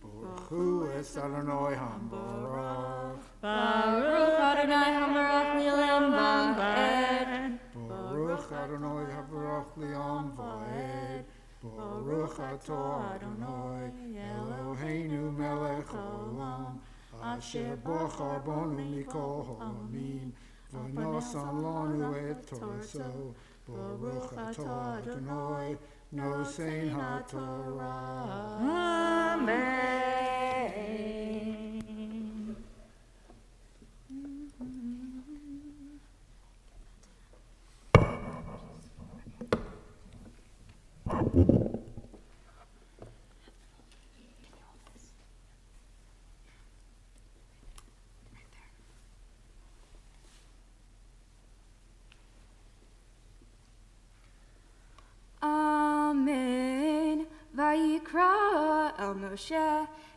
Baruch es Adonai HaMbarach. Baruch Adonai HaMbarach li'olam va'ed. Baruch Adonai HaMbarach li'olam va'ed. Baruch atah Adonai Eloheinu melech haolam אשר בחר בנו מכל העמים, ונתן לנו את תורתו. ברוך אתה אדוני נושא התורה. Amen. Amen. Vayikra el Moshe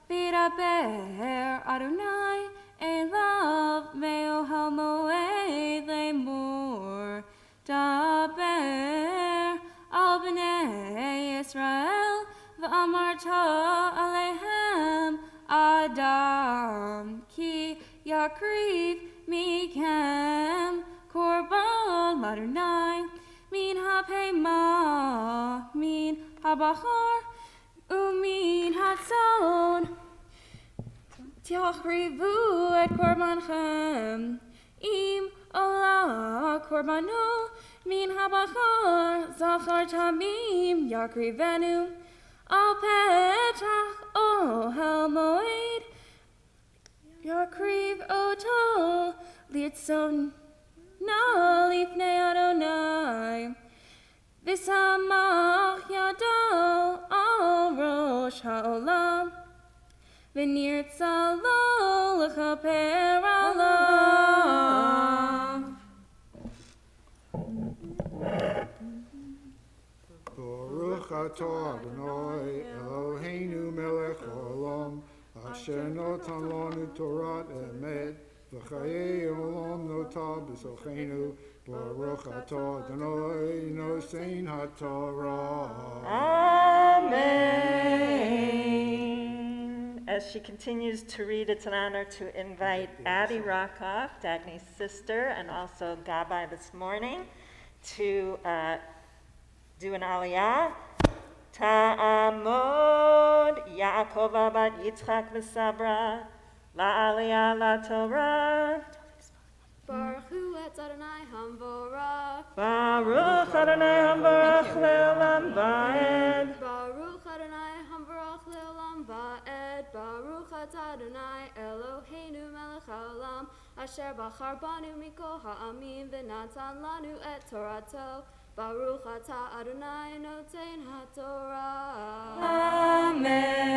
v'daber Adonai elav me'ohel moed lemor daber al bnei Yisrael v'amarta alehem Adam ki yakriv mikem korban l'Adonai min ha'pema min ha'bachar umin ha'tzon tiachrivu et korbanchem im olah korbano min ha'bachar zachar tamim yakrivenu al petach ohel moed yakriv oto litzon na lifnei Adonai v'samach yado al rosh ha'olam v'nirtza lo l'chaper alav. Baruch atah Adonai Eloheinu melech haolam asher natan lanu Torat emet v'chayei olam notah b'sochenu. Baruch atah Adonai nosein haTorah. Amen. As she continues to read, it's an honor to invite Abby Rockoff, Dagny's sister, and also Gabbai this morning, to do an aliyah. Ta'amod Yaakov bat Yitzchak v'Sabra la'aliyah la'Torah. Baruch hu et Adonai hamvorach. Baruch Adonai hamvorach le'olam va'ed. Baruch Adonai hamvorach le'olam va'ed. Baruch atah Adonai Eloheinu melech haolam asher bachar banu mikol ha'amim v'natan lanu et torato. Baruch atah Adonai noten haTorah. Amen.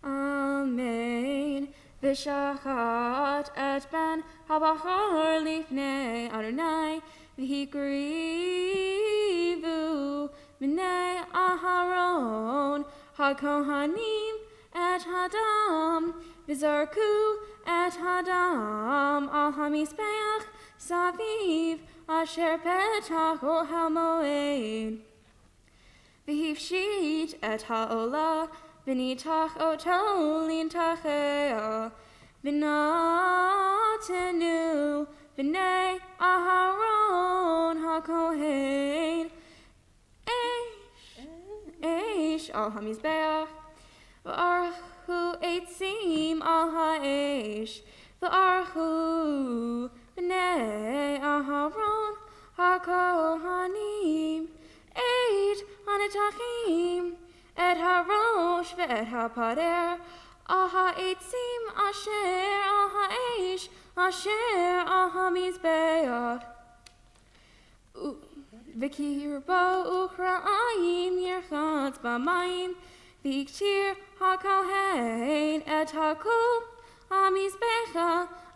Amen. V'shachat et ben habachar lifnei Adonai v'hikrivu b'nei Aharon hakohanim et hadam v'zarku et hadam al hamizbeach saviv asher petach ohel moed v'hifshit et ha'olah v'nitach oto lintachea v'natenu v'nei Aharon hakohen eish al hamizbeach v'archu eitzim al ha'eish v'archu v'nei Aharon hakohanim eight anetachim et harosh ve'et hapader al ha'eitzim asher al ha'eish asher al hamizbeach v'kirbo uchra'ayim yirchatz b'mayim v'iktir hakohen et hakol hamizbecha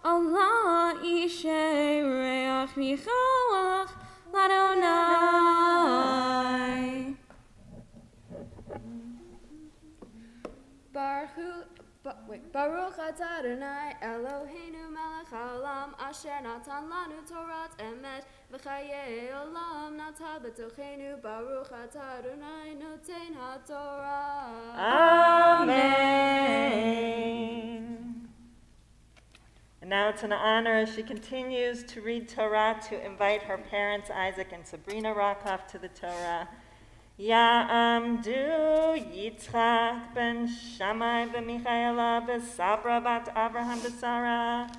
Allah ishe reach michoach l'Adonai. Baruch atah Adonai Eloheinu melech haolam asher natan lanu Torat emet v'chayei olam natan b'tochenu. Baruch atah Adonai noten haTorah. Amen. And now it's an honor as she continues to read Torah to invite her parents, Isaac and Sabrina Rockoff, to the Torah. Ya'amdu Yitzchak ben Shammai v'Michaela v'Sabra bat Abraham v'Sara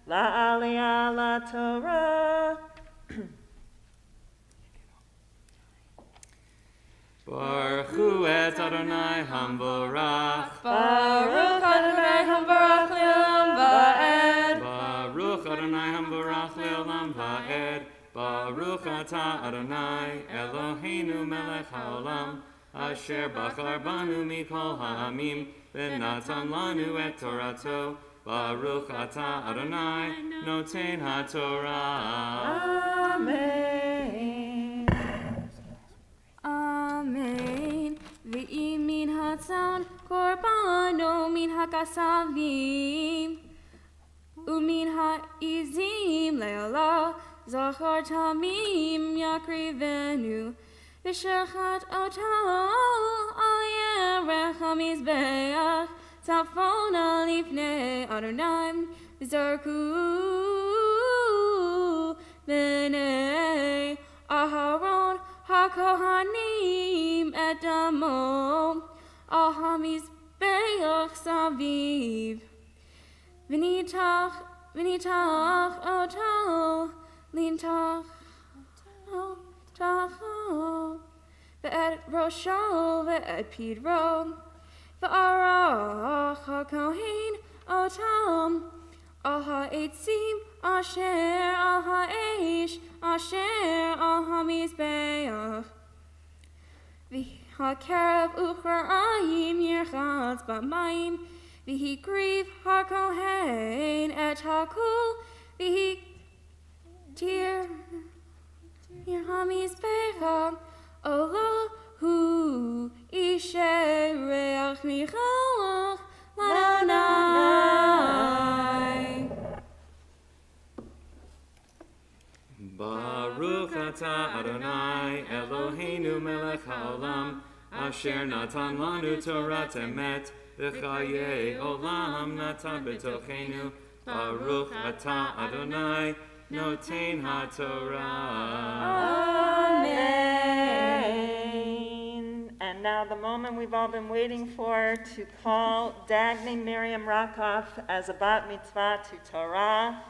la'aliyah la Torah. Baruch hu et Adonai hamvorach. Baruch Adonai hamvorach le'olam va'ed. Baruch Adonai hamvorach le'olam va'ed. Baruch atah Adonai Eloheinu melech haolam asher bachar banu mikol ha'amim v'natan lanu et Torato. Baruch atah Adonai noten ha'Torah. Amen. Amen. Ve'im min hatzon korbano min hakasavim umin ha'izim le'olah zachar tamim yakrivenu v'shachat oto al yerech hamizbeach tzafona lifnei Adonai v'zarku b'nei Aharon HaKohanim et damo al hamizbeach saviv v'nitach oto lintach ve'et rosho ve'et pidro ve'arach HaKohen otam al ha'etzim asher al ha'esh asher al hamizbeach v'ha'kerev uchra'ayim yirchatz b'mayim v'hikriv HaKohen et ha'kul v'hiktir hamizbeach Olahu ishe reach michalach l'Adonai. Baruch atah Adonai Eloheinu melech haolam asher natan lanu Torat emet v'chayei olam natan b'tochenu. Baruch atah Adonai noten ha'Torah. Amen. And now the moment we've all been waiting for, to call Dagny Miriam Rockoff as a bat mitzvah to Torah.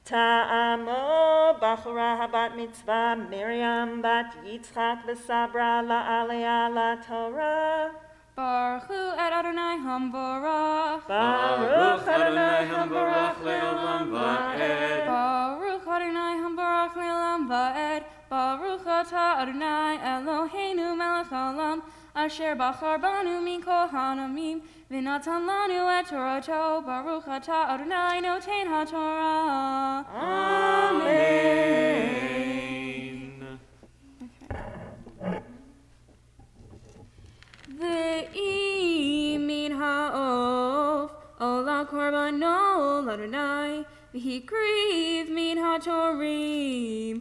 Ta'amo bachura habat mitzvah Miriam bat Yitzchak v'Sabra la'aliyah la Torah. Baruch hu et Adonai hamvorach. Baruch Adonai hamvorach le'olam va'ed. Baruch Adonai hamvorach le'olam va'ed. Baruch atah Adonai Eloheinu melech haolam asher bachar banu mikol ha'amim v'natan lanu et Torato. Baruch atah Adonai noten ha'Torah. Amen. Ve'im min ha'of ola korbano l'Adonai v'hikriv min ha'torim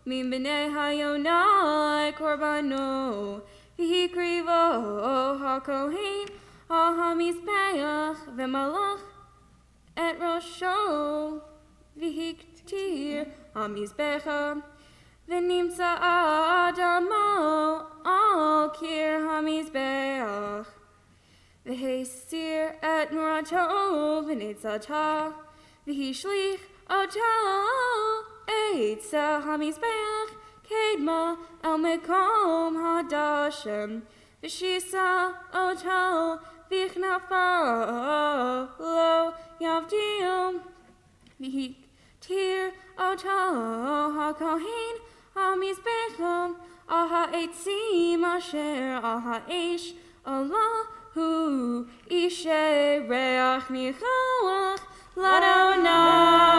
min b'nei ha'yonai korbano v'hikrivo ha'kohen ha'hamizbeach v'malach et rosho v'hiktir hamizbecha v'nimtza adamo al kir hamizbeach v'hesir et nurato v'nitzata v'hishlich oto eitza hamizbeach kedma el mekom hadashem v'shisa oto v'chnafa lo yavdium v'hiktir oto ha'kohen hamizbecham al ha'etzim asher al ha'esh Allahu ishe reach michalach l'Adonai.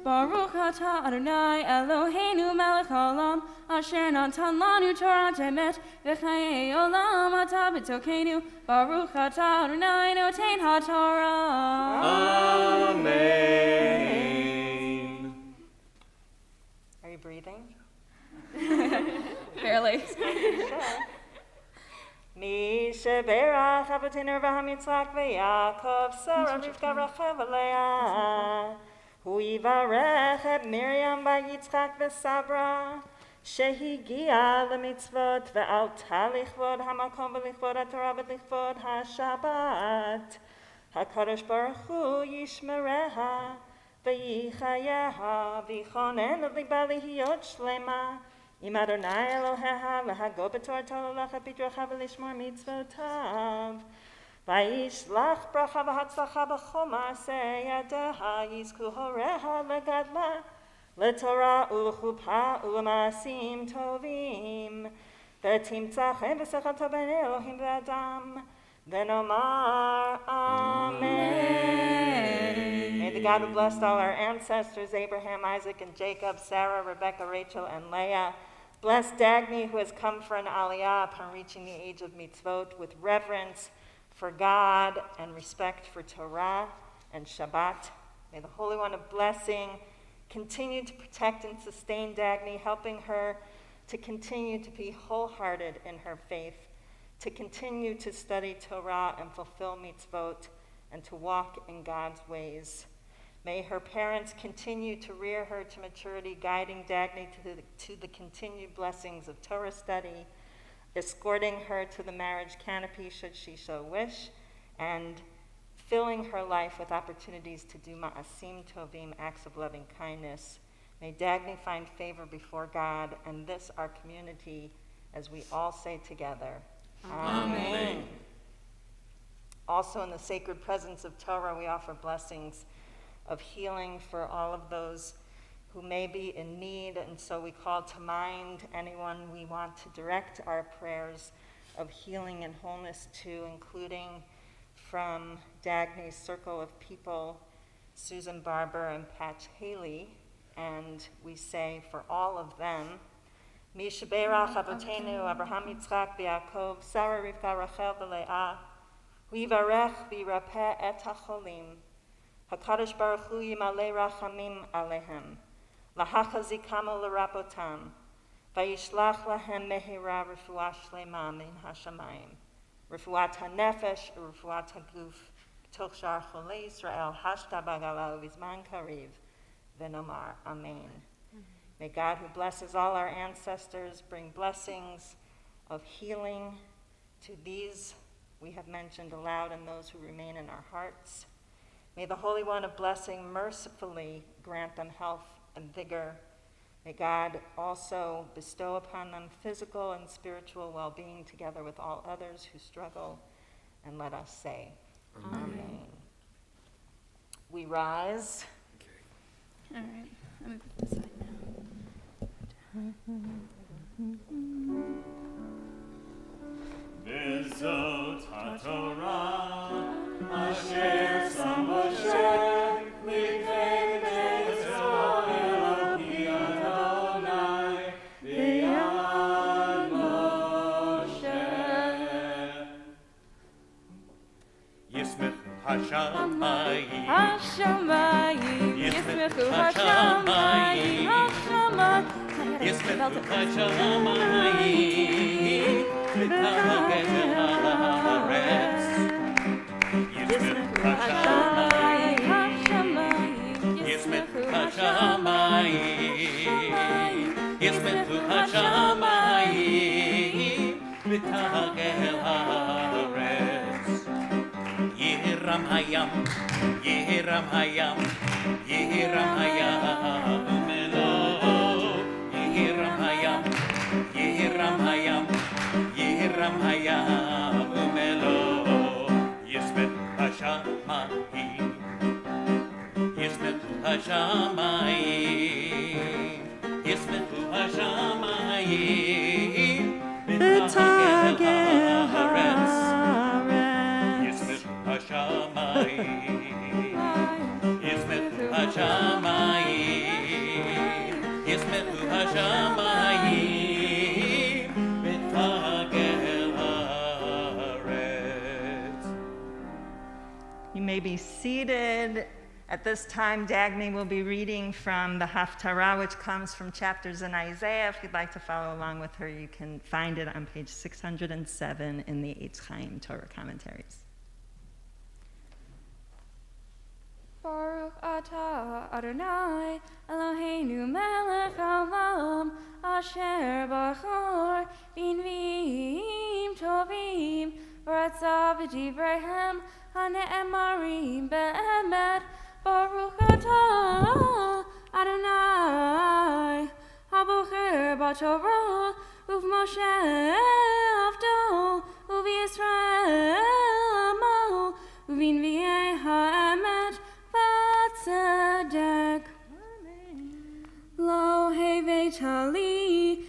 Baruch atah Adonai Eloheinu melech haolam asher natan lanu Torah emet v'chayei olam atah b'tokeinu. Baruch atah Adonai noten ha'Torah. Amen. Are you breathing? Barely. Mi Sheberach Avotenu Avraham Yitzchak v'Yaakov Sarah Rivka Rachel v'Leah Hu yivarech et Miriam v'Yitzchak v'Sabra Shehigia lemitzvot ve'alta lichvod hamakom v'lichvod haTorah v'lichvod haShabbat HaKadosh Baruch Hu yishmereha v'yichayeha v'yichonen liba lihiyot shlema Im Adonai Eloheha l'hago b'torto l'lecha b'drocha v'lishmor mitzvotav Vayishlach bracha v'hatzlacha b'chol ma'aseh yadeha yizku horeha legadla L'Torah u'lechupa u'lema'asim tovim V'timtzachem v'sechat ben Elohim v'adam V'nomar Amen. May the God who blessed all our ancestors, Abraham, Isaac, and Jacob, Sarah, Rebecca, Rachel, and Leah, bless Dagny, who has come for an aliyah upon reaching the age of mitzvot with reverence for God and respect for Torah and Shabbat. May the Holy One of Blessing continue to protect and sustain Dagny, helping her to continue to be wholehearted in her faith, to continue to study Torah and fulfill mitzvot, and to walk in God's ways. May her parents continue to rear her to maturity, guiding Dagny to the continued blessings of Torah study, escorting her to the marriage canopy should she so wish, and filling her life with opportunities to do ma'asim tovim, acts of loving kindness. May Dagny find favor before God and this our community as we all say together, Amen. Also in the sacred presence of Torah, we offer blessings of healing for all of those who may be in need, and so we call to mind anyone we want to direct our prayers of healing and wholeness to, including from Dagny's circle of people, Susan Barber and Patch Haley, and we say for all of them, Mi sheberach avotenu Abraham Yitzchak v'Yaakov Sarah Rivka Rachel v'Leah Hu yivarech v'yirapeh et hacholim HaKadosh Baruch Hu yimaleh rachamim alehem lahachazikamo l'rapotam vayishlach lahem mehira refuah shlema min hashamayim refuat hanefesh u'refuat haguf b'toch shar cholei Yisrael hashta bagala u'vizman kariv v'nomar Amen. May God, who blesses all our ancestors, bring blessings of healing to these we have mentioned aloud and those who remain in our hearts. May the Holy One of Blessing mercifully grant them health and vigor. May God also bestow upon them physical and spiritual well-being together with all others who struggle. And let us say, Amen. We rise. All right, let me put this side now. Bezot HaTorah Asher Sam Moshe Livnei Bnei Yisrael Ki Adonai B'yad Moshe Yismechu Hashamayim Hashamayim Yismechu Hashamayim Hashamayim Yismechu Hashamayim V'tagel haaretz Yismechu Hashamayim Yismechu Hashamayim Yismechu Hashamayim V'tagel haaretz Yehiram hayam Yehiram hayam Yehiram hayam Umelo Yehiram hayam Yehiram hayam Yehiram hayam umelo Yismet hashamayim Yismet hashamayim Yismet hashamayim B'tagel haaretz Yismet hashamayim Yismet hashamayim Yismet hashamayim You may be seated At this time, Dagny will be reading from the Haftarah, which comes from chapters in Isaiah. If you'd like to follow along with her, you can find it on page 607 in the Eitz Chaim Torah commentaries. Baruch atah Adonai Eloheinu melech haolam asher bachor b'nviim tovim v'ratzav v'divreihem hane'emarim be'emet. Baruch atah Adonai habocher b'Torah uv'Moshe avdo uv'Yisrael amo uv'nviei ha'emet v'tzedek. Lo heveita li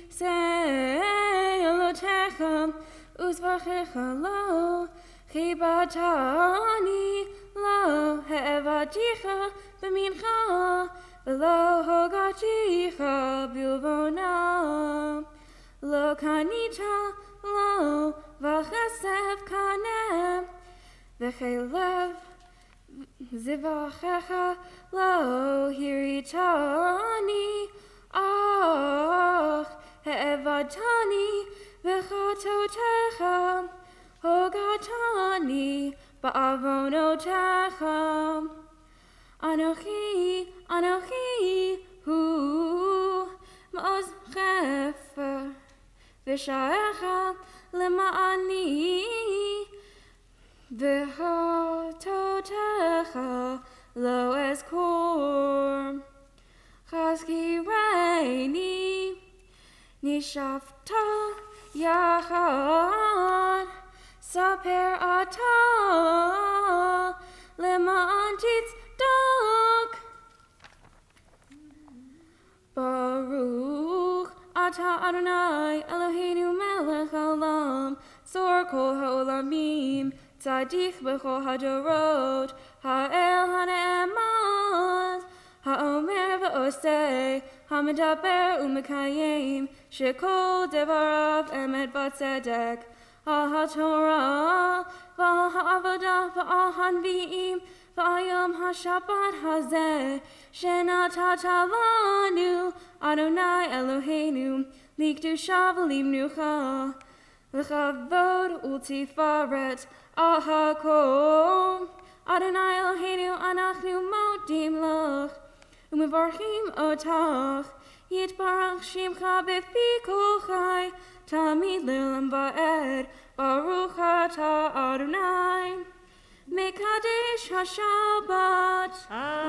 se'elotecha uzvachecha lo chibatani lo he'evadicha b'mincha v'lo hogaticha bilvona lo kanita lo v'chesef kanem v'chelev zivachecha lo hiritani ach he'evadani v'chatotecha hogatani ba'avonotecha. Anochi, Anochi, hu ma'oz chefer v'shaecha lema'ani v'chatotecha lo eskor. Chazki reini nishafta yachad saper ata lema'an titzdok. Baruch atah Adonai Eloheinu melech haolam tzor kol ha'olamim tzaddik b'chol hadorot ha'el ha'ne'emad ha'omer v'oseh ha'medaber u'mekayim shekol devarav emet v'tzedek ha'torah v'ha'avodah v'hanvi'im v'ayom ha'shabbat hazeh shenatata lanu Adonai Eloheinu likdusha v'limnucha l'chavod u'tifaret ahakol. Adonai Eloheinu anachnu modim lach u'mevarchim otach yitbarach shimcha b'fi kol chai tamid le'olam va'ed. Baruch atah Adonai Mekadesh HaShabbat. Amen.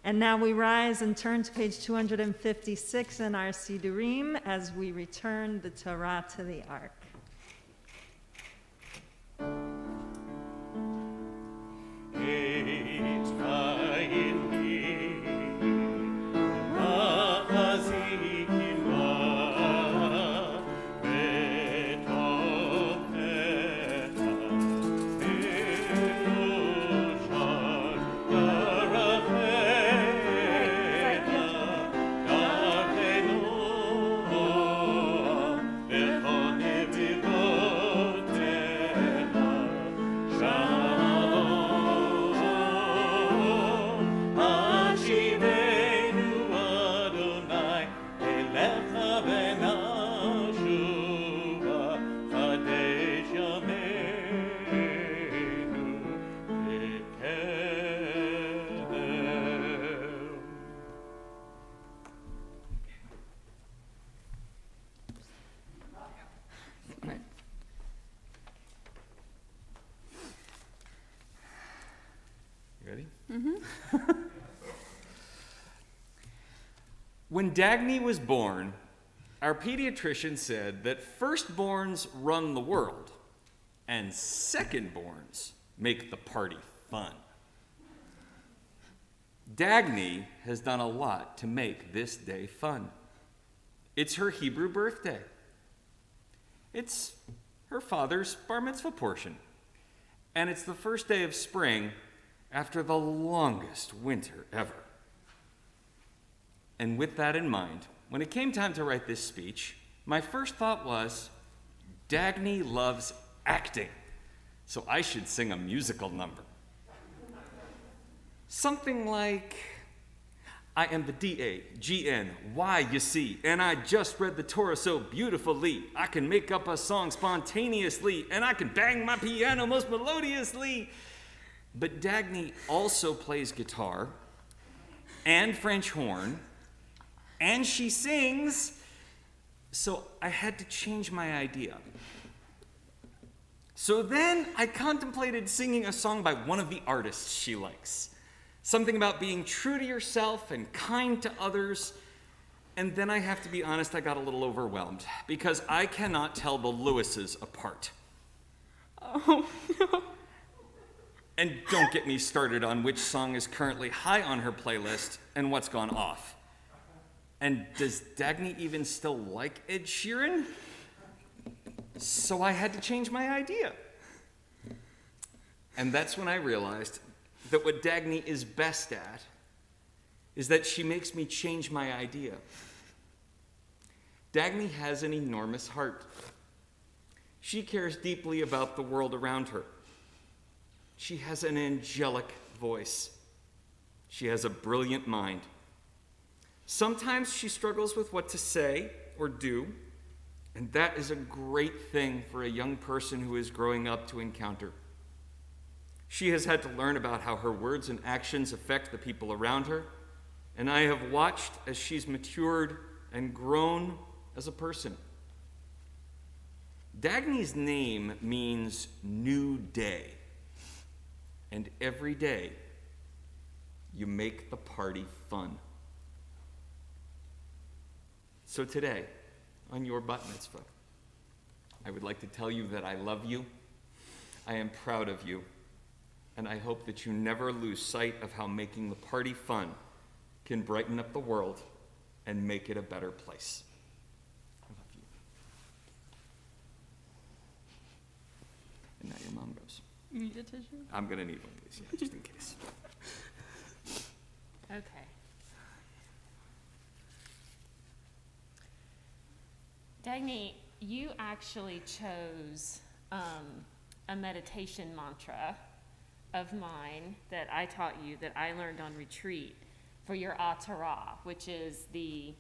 And now we rise and turn to page 256 in our Sidurim as we return the Torah to the Ark. When Dagny was born, our pediatrician said that firstborns run the world and secondborns make the party fun. Dagny has done a lot to make this day fun. It's her Hebrew birthday. It's her father's bar mitzvah portion. And it's the first day of spring after the longest winter ever. And with that in mind, when it came time to write this speech, my first thought was, Dagny loves acting. So I should sing a musical number. Something like, I am the D-A-G-N-Y, you see, and I just read the Torah so beautifully. I can make up a song spontaneously, and I can bang my piano most melodiously. But Dagny also plays guitar and French horn, and she sings, so I had to change my idea. So then I contemplated singing a song by one of the artists she likes. Something about being true to yourself and kind to others. And then I have to be honest, I got a little overwhelmed because I cannot tell the Lewises apart. Oh, no. And don't get me started on which song is currently high on her playlist and what's gone off. And does Dagny even still like Ed Sheeran? So I had to change my idea. And that's when I realized that what Dagny is best at is that she makes me change my idea. Dagny has an enormous heart. She cares deeply about the world around her. She has an angelic voice. She has a brilliant mind. Sometimes she struggles with what to say or do, and that is a great thing for a young person who is growing up to encounter. She has had to learn about how her words and actions affect the people around her, and I have watched as she's matured and grown as a person. Dagny's name means new day, and every day you make the party fun. So today, on your bat mitzvah, I would like to tell you that I love you, I am proud of you, and I hope that you never lose sight of how making the party fun can brighten up the world and make it a better place. I love you. And now your mom goes. You need a tissue? I'm going to need one of these, yeah, just in case. Okay. Dagny, you actually chose a meditation mantra of mine that I taught you, that I learned on retreat for your Torah, which is the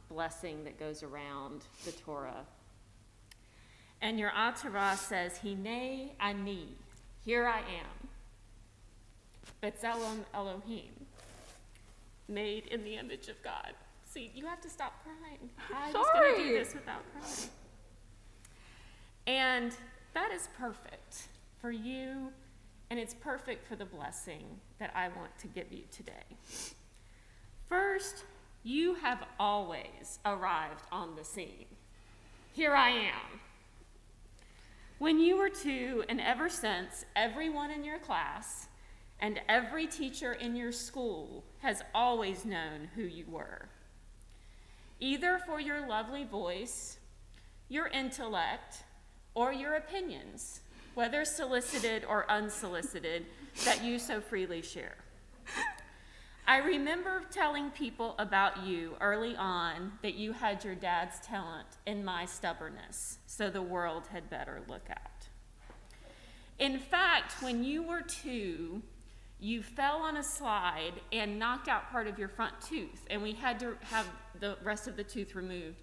blessing that goes around the Torah. And your Torah says, Hinei ani, here I am, B'Tselem Elohim, made in the image of God. See, you have to stop crying. I was going to do this without crying. And that is perfect for you, and it's perfect for the blessing that I want to give you today. First, you have always arrived on the scene. Here I am. When you were 2, and ever since, everyone in your class and every teacher in your school has always known who you were. Either for your lovely voice, your intellect, or your opinions, whether solicited or unsolicited, that you so freely share. I remember telling people about you early on that you had your dad's talent and my stubbornness, so the world had better look out. In fact, when you were 2, you fell on a slide and knocked out part of your front tooth, and we had to have the rest of the tooth removed.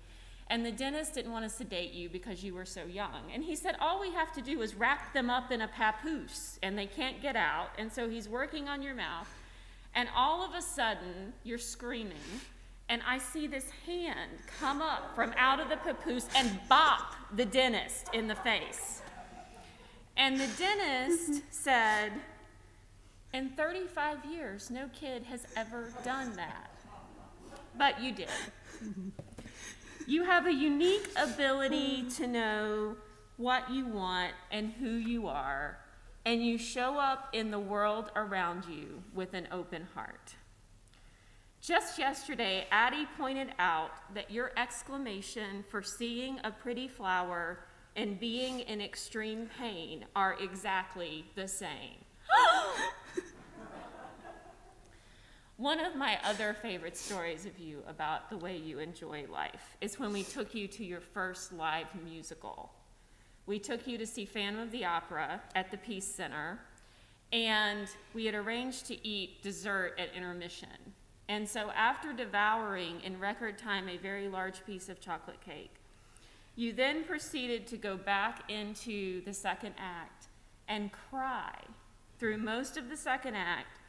And the dentist didn't want to sedate you because you were so young. And he said, all we have to do is wrap them up in a papoose, and they can't get out. And so he's working on your mouth. And all of a sudden, you're screaming, and I see this hand come up from out of the papoose and bop the dentist in the face. And the dentist said, in 35 years, no kid has ever done that. But you did. You have a unique ability to know what you want and who you are, and you show up in the world around you with an open heart. Just yesterday, Addie pointed out that your exclamation for seeing a pretty flower and being in extreme pain are exactly the same. One of my other favorite stories of you about the way you enjoy life is when we took you to your first live musical. we took you to see Phantom of the Opera at the Peace Center, and we had arranged to eat dessert at intermission. And so after devouring in record time a very large piece of chocolate cake, you then proceeded to go back into the second act and cry through most of the second act,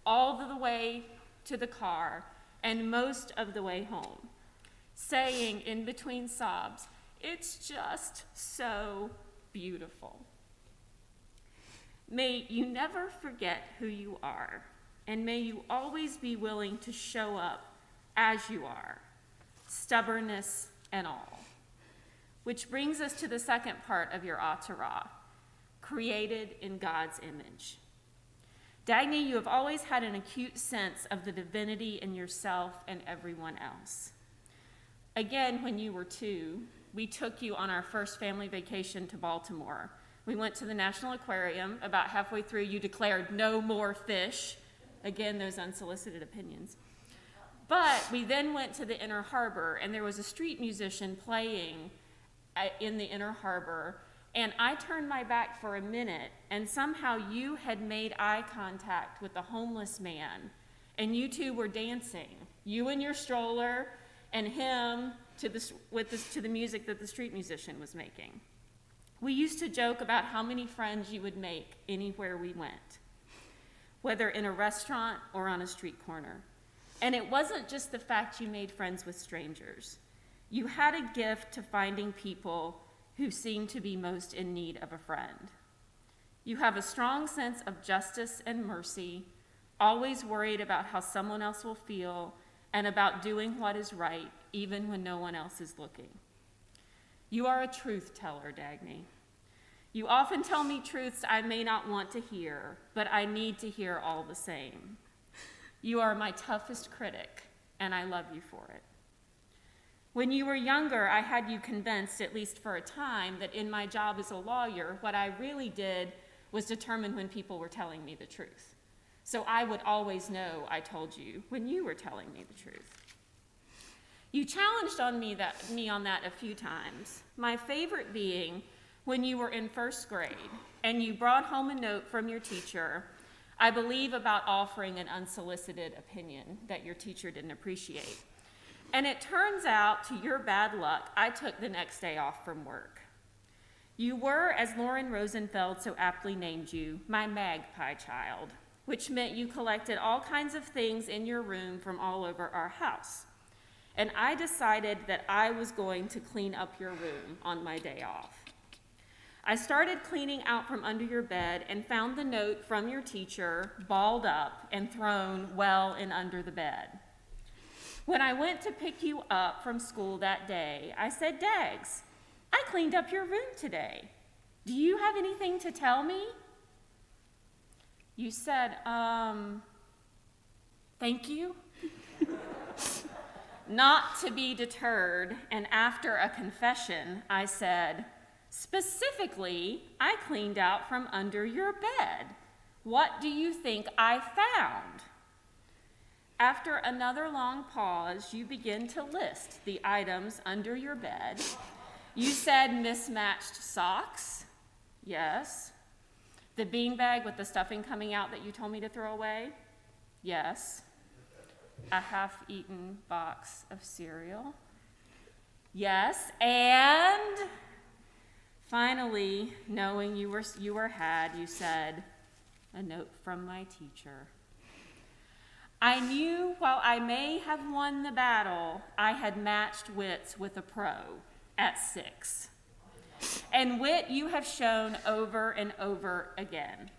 all of the way to the car, and most of the way home, saying in between sobs, "It's just so beautiful." May you never forget who you are, and may you always be willing to show up as you are, stubbornness and all. Which brings us to the second part of your Atara, created in God's image. Dagny, you have always had an acute sense of the divinity in yourself and everyone else. Again, when you were 2, we took you on our first family vacation to Baltimore. We went to the National Aquarium. About halfway through, you declared no more fish. Again, those unsolicited opinions. But we then went to the Inner Harbor, and there was a street musician playing in the Inner Harbor, and I turned my back for a minute, and somehow you had made eye contact with the homeless man, and you two were dancing, you in your stroller, and him to the music that the street musician was making. We used to joke about how many friends you would make anywhere we went, whether in a restaurant or on a street corner. And it wasn't just the fact you made friends with strangers. You had a gift to finding people who seemed to be most in need of a friend. You have a strong sense of justice and mercy, always worried about how someone else will feel and about doing what is right, even when no one else is looking. You are a truth teller, Dagny. You often tell me truths I may not want to hear, but I need to hear all the same. You are my toughest critic, and I love you for it. When you were younger, I had you convinced, at least for a time, that in my job as a lawyer, what I really did was determine when people were telling me the truth. So I would always know I told you when you were telling me the truth. You challenged me on that a few times, my favorite being when you were in first grade and you brought home a note from your teacher, I believe about offering an unsolicited opinion that your teacher didn't appreciate. And it turns out, to your bad luck, I took the next day off from work. You were, as Lauren Rosenfeld so aptly named you, my magpie child, which meant you collected all kinds of things in your room from all over our house. And I decided that I was going to clean up your room on my day off. I started cleaning out from under your bed and found the note from your teacher balled up and thrown well in under the bed. When I went to pick you up from school that day, I said, "Dags, I cleaned up your room today. Do you have anything to tell me?" You said, "Thank you." Not to be deterred, and after a confession, I said, "Specifically, I cleaned out from under your bed. What do you think I found?" After another long pause, you begin to list the items under your bed. You said mismatched socks. Yes. The beanbag with the stuffing coming out that you told me to throw away. Yes. A half-eaten box of cereal. Yes. And finally, knowing you were had, you said, "A note from my teacher." I knew while I may have won the battle, I had matched wits with a pro at 6. And wit you have shown over and over again.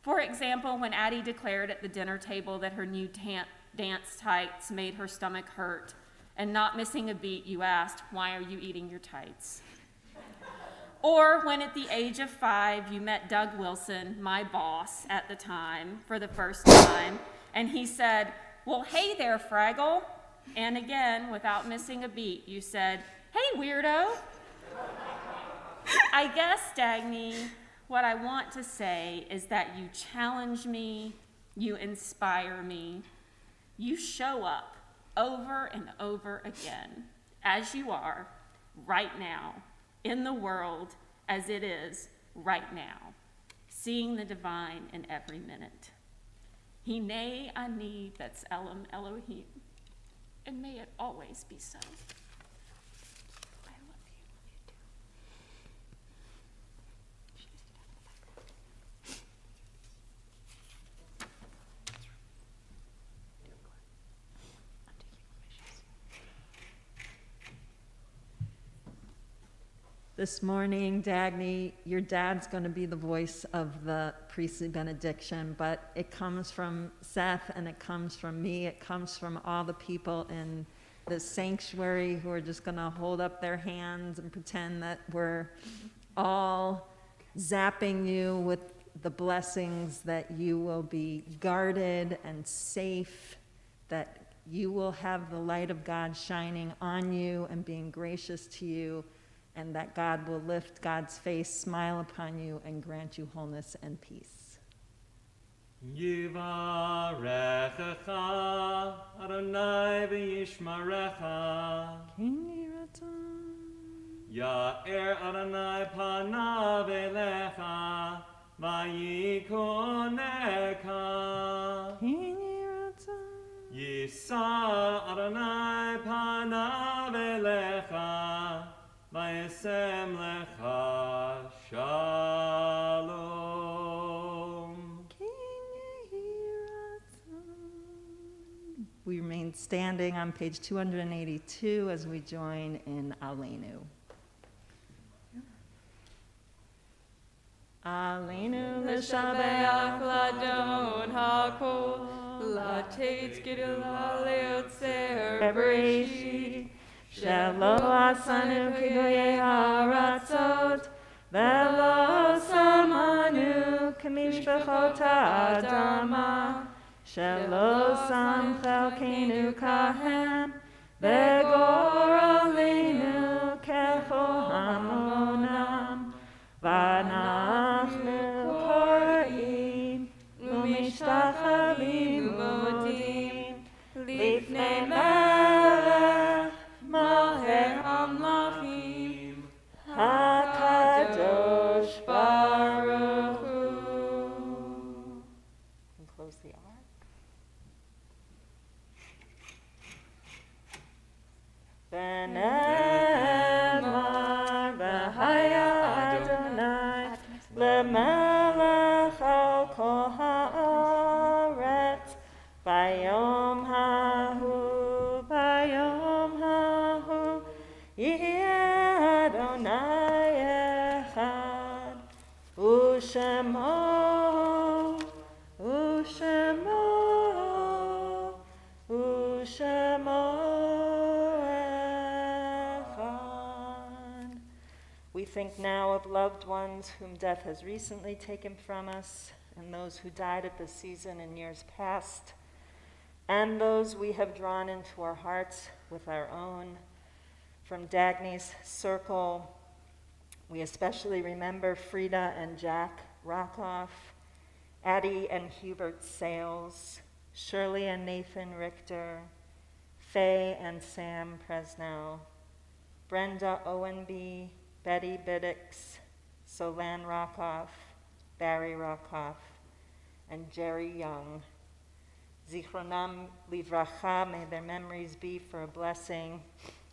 For example, when Addie declared at the dinner table that her new dance tights made her stomach hurt, and not missing a beat, you asked, "Why are you eating your tights?" Or when at the age of 5, you met Doug Wilson, my boss at the time, for the first time, and he said, "Well, hey there, Fraggle." And again, without missing a beat, you said, "Hey, weirdo." I guess, Dagny, what I want to say is that you challenge me, you inspire me, you show up over and over again, as you are, right now, in the world, as it is right now, seeing the divine in every minute. Hinei ani B'Tselem Elohim, and may it always be so. I love you. This morning, Dagny, your dad's going to be the voice of the priestly benediction, but it comes from Seth and it comes from me. It comes from all the people in the sanctuary who are just going to hold up their hands and pretend that we're all zapping you with the blessings, that you will be guarded and safe, that you will have the light of God shining on you and being gracious to you, and that God will lift God's face, smile upon you, and grant you wholeness and peace. Yivarechecha Adonai v'yishmarecha. Ya'er Adonai panav elecha v'yikonecha. Yisa Adonai panav elecha v'yasem lecha shalom. We remain standing on page 282 as we join in Aleinu. Aleinu L'shabeach l'adon hakol, l'tetz gedula leotzer bereshit, shelo asanu kigoye haratzot, velo samanu k'mishpachot ha'adama, shelo sam chelkenu kahem, v'gor aleinu kechol hamonam, v'anachnu korim, u'mishtachavim u'modim, lifnei melech, Malchei Hamlachim, HaKadosh Baruch Hu. And close the ark. V'nemar v'haya Adonai lemelech al kol haaretz bayom hahu. Yeh Adonai echad, u'shemo echad. We think now of loved ones whom death has recently taken from us, and those who died at this season in years past, and those we have drawn into our hearts with our own. From Dagny's circle, we especially remember Frida and Jack Rockoff, Addie and Hubert Sales, Shirley and Nathan Richter, Faye and Sam Presnell, Brenda Owenby, Betty Biddix, Solan Rockoff, Barry Rockoff, and Jerry Young. Zichronam livracha, may their memories be for a blessing,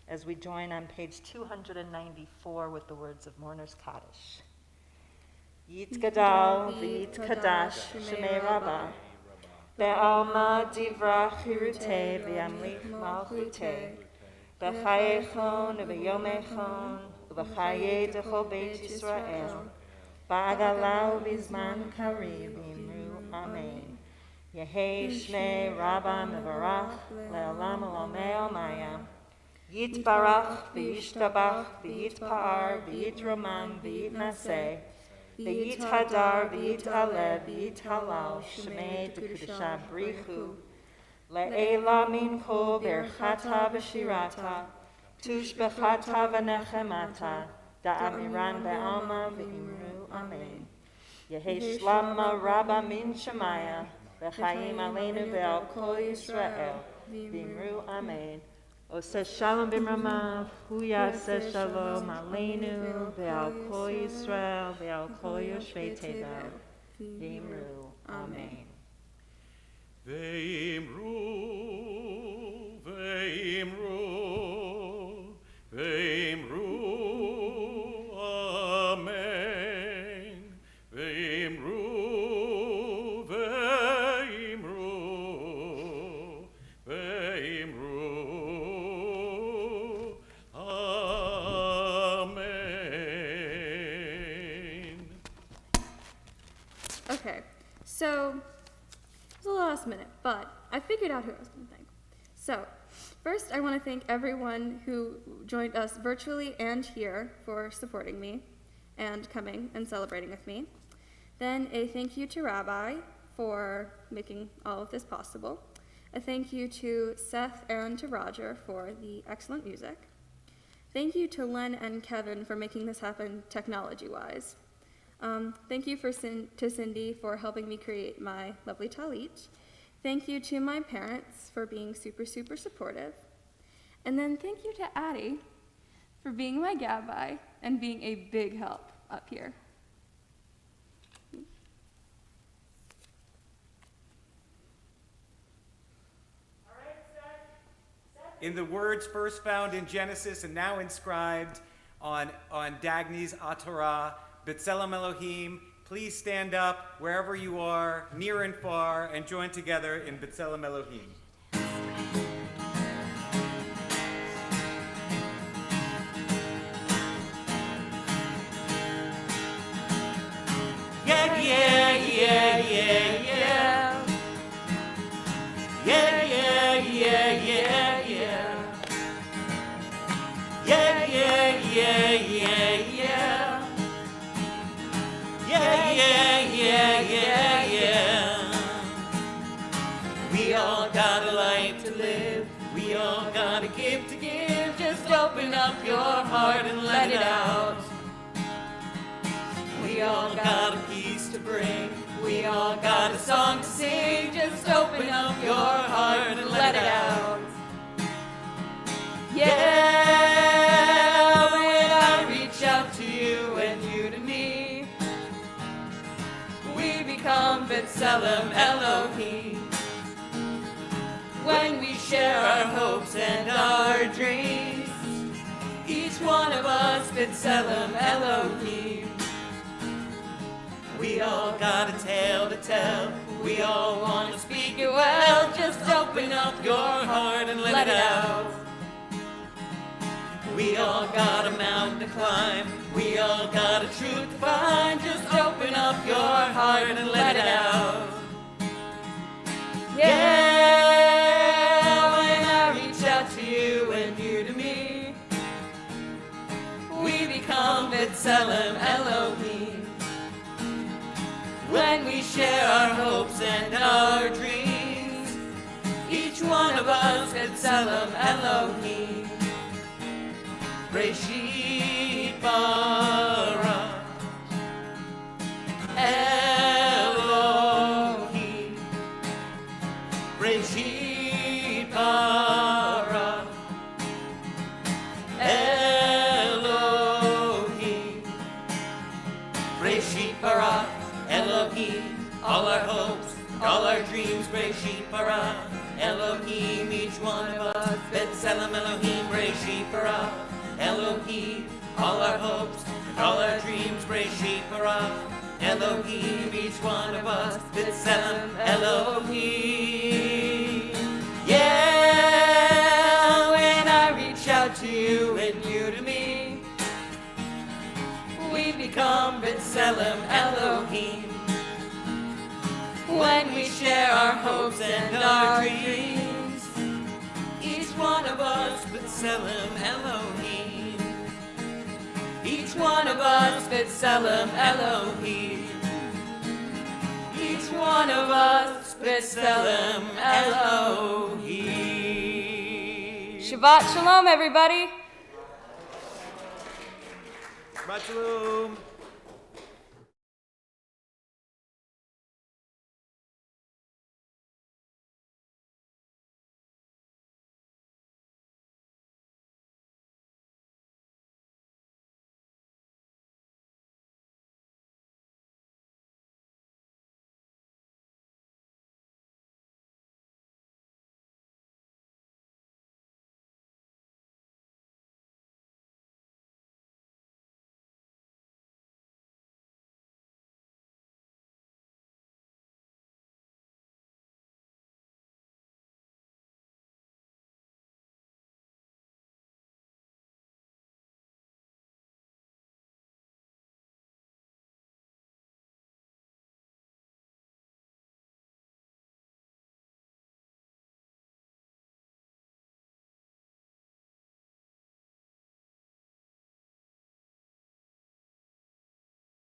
as we join on page 294 with the words of Mourner's Kaddish. Yitkadal v'yitkadash shemei rabbah, be'alma divra chirutei v'yamlich malchutei, b'chayechon u'b'yomechon u'b'chayei d'chol beit Yisrael, ba'agala u'b'zman kariv v'imru amen. Yehei shmei rabbah mevarach le'olam olamei omayam. Yitbarach v'yishtabach v'yitpa'ar v'yitromam v'yitnaseh v'yithadar v'yitalev v'yithalal shmei d'kudusha brichu le'ela mincho berchata v'shirata tushbechata v'nechemata da'amiran be'alma v'imru amen. Yehei shlama rabba min shemaya v'chaim aleinu ve'al kol Yisrael v'imru amen. Ose shalom b'mramav, hu yaseh shalom aleinu, ve'al kol Yisrael, ve'al kol yoshvei tevel, v'imru. Amen. Ve'imru, ve'imru, ve'imru, amen. Ve'imru, ve'imru, ve'imru, amen. Okay, so it was a last minute, but I figured out who I was going to thank. So, first I want to thank everyone who joined us virtually and here for supporting me and coming and celebrating with me. Then a thank you to Rabbi for making all of this possible. A thank you to Seth and to Roger for the excellent music. Thank you to Len and Kevin for making this happen technology-wise. Thank you to Cindy for helping me create my lovely talit. Thank you to my parents for being super, super supportive. And then thank you to Addie for being my gabbai and being a big help up here. In the words first found in Genesis and now inscribed on Dagny's Atorah, B'Tselem Elohim, please stand up wherever you are, near and far, and join together in B'Tselem Elohim. Yeah, yeah, yeah, yeah, yeah. Yeah, yeah, yeah, yeah, yeah. Yeah, yeah, yeah, yeah, yeah. Yeah, yeah, yeah, yeah, yeah. We all got a life to live. We all got a gift to give. Just open up your heart and let it out. We all got a piece to bring. We all got a song to sing. Just open up your heart and let it out. Yeah, when I reach out to you and you to me, we become B'Tselem Elohim. When we share our hopes and our dreams, each one of us B'Tselem Elohim. We all got a tale to tell. We all want to speak it well. Just open up your heart and let it out. We all got a mountain to climb. We all got a truth to find. Just open up your heart and let it out. Yeah, when I reach out to you and you to me, we become B'Tselem Elohim. When we share our hopes and our dreams, each one of us B'Tselem Elohim. Breshit bara Elohim. Breshit bara Elohim. Breshit bara Elohim. All our hopes, all our dreams, Breshit bara Elohim. Each one of us B'Tselem Elohim. Breshit bara Elohim, all our hopes, all our dreams, Breshit bara Elohim, each one of us B'Tselem Elohim. Yeah, when I reach out to you and you to me, we become B'Tselem Elohim. When we share our hopes and our dreams, each one of us B'Tselem Elohim. Each one of us B'Tselem Elohim. Each one of us B'Tselem Elohim. Shabbat Shalom, everybody. Shabbat Shalom.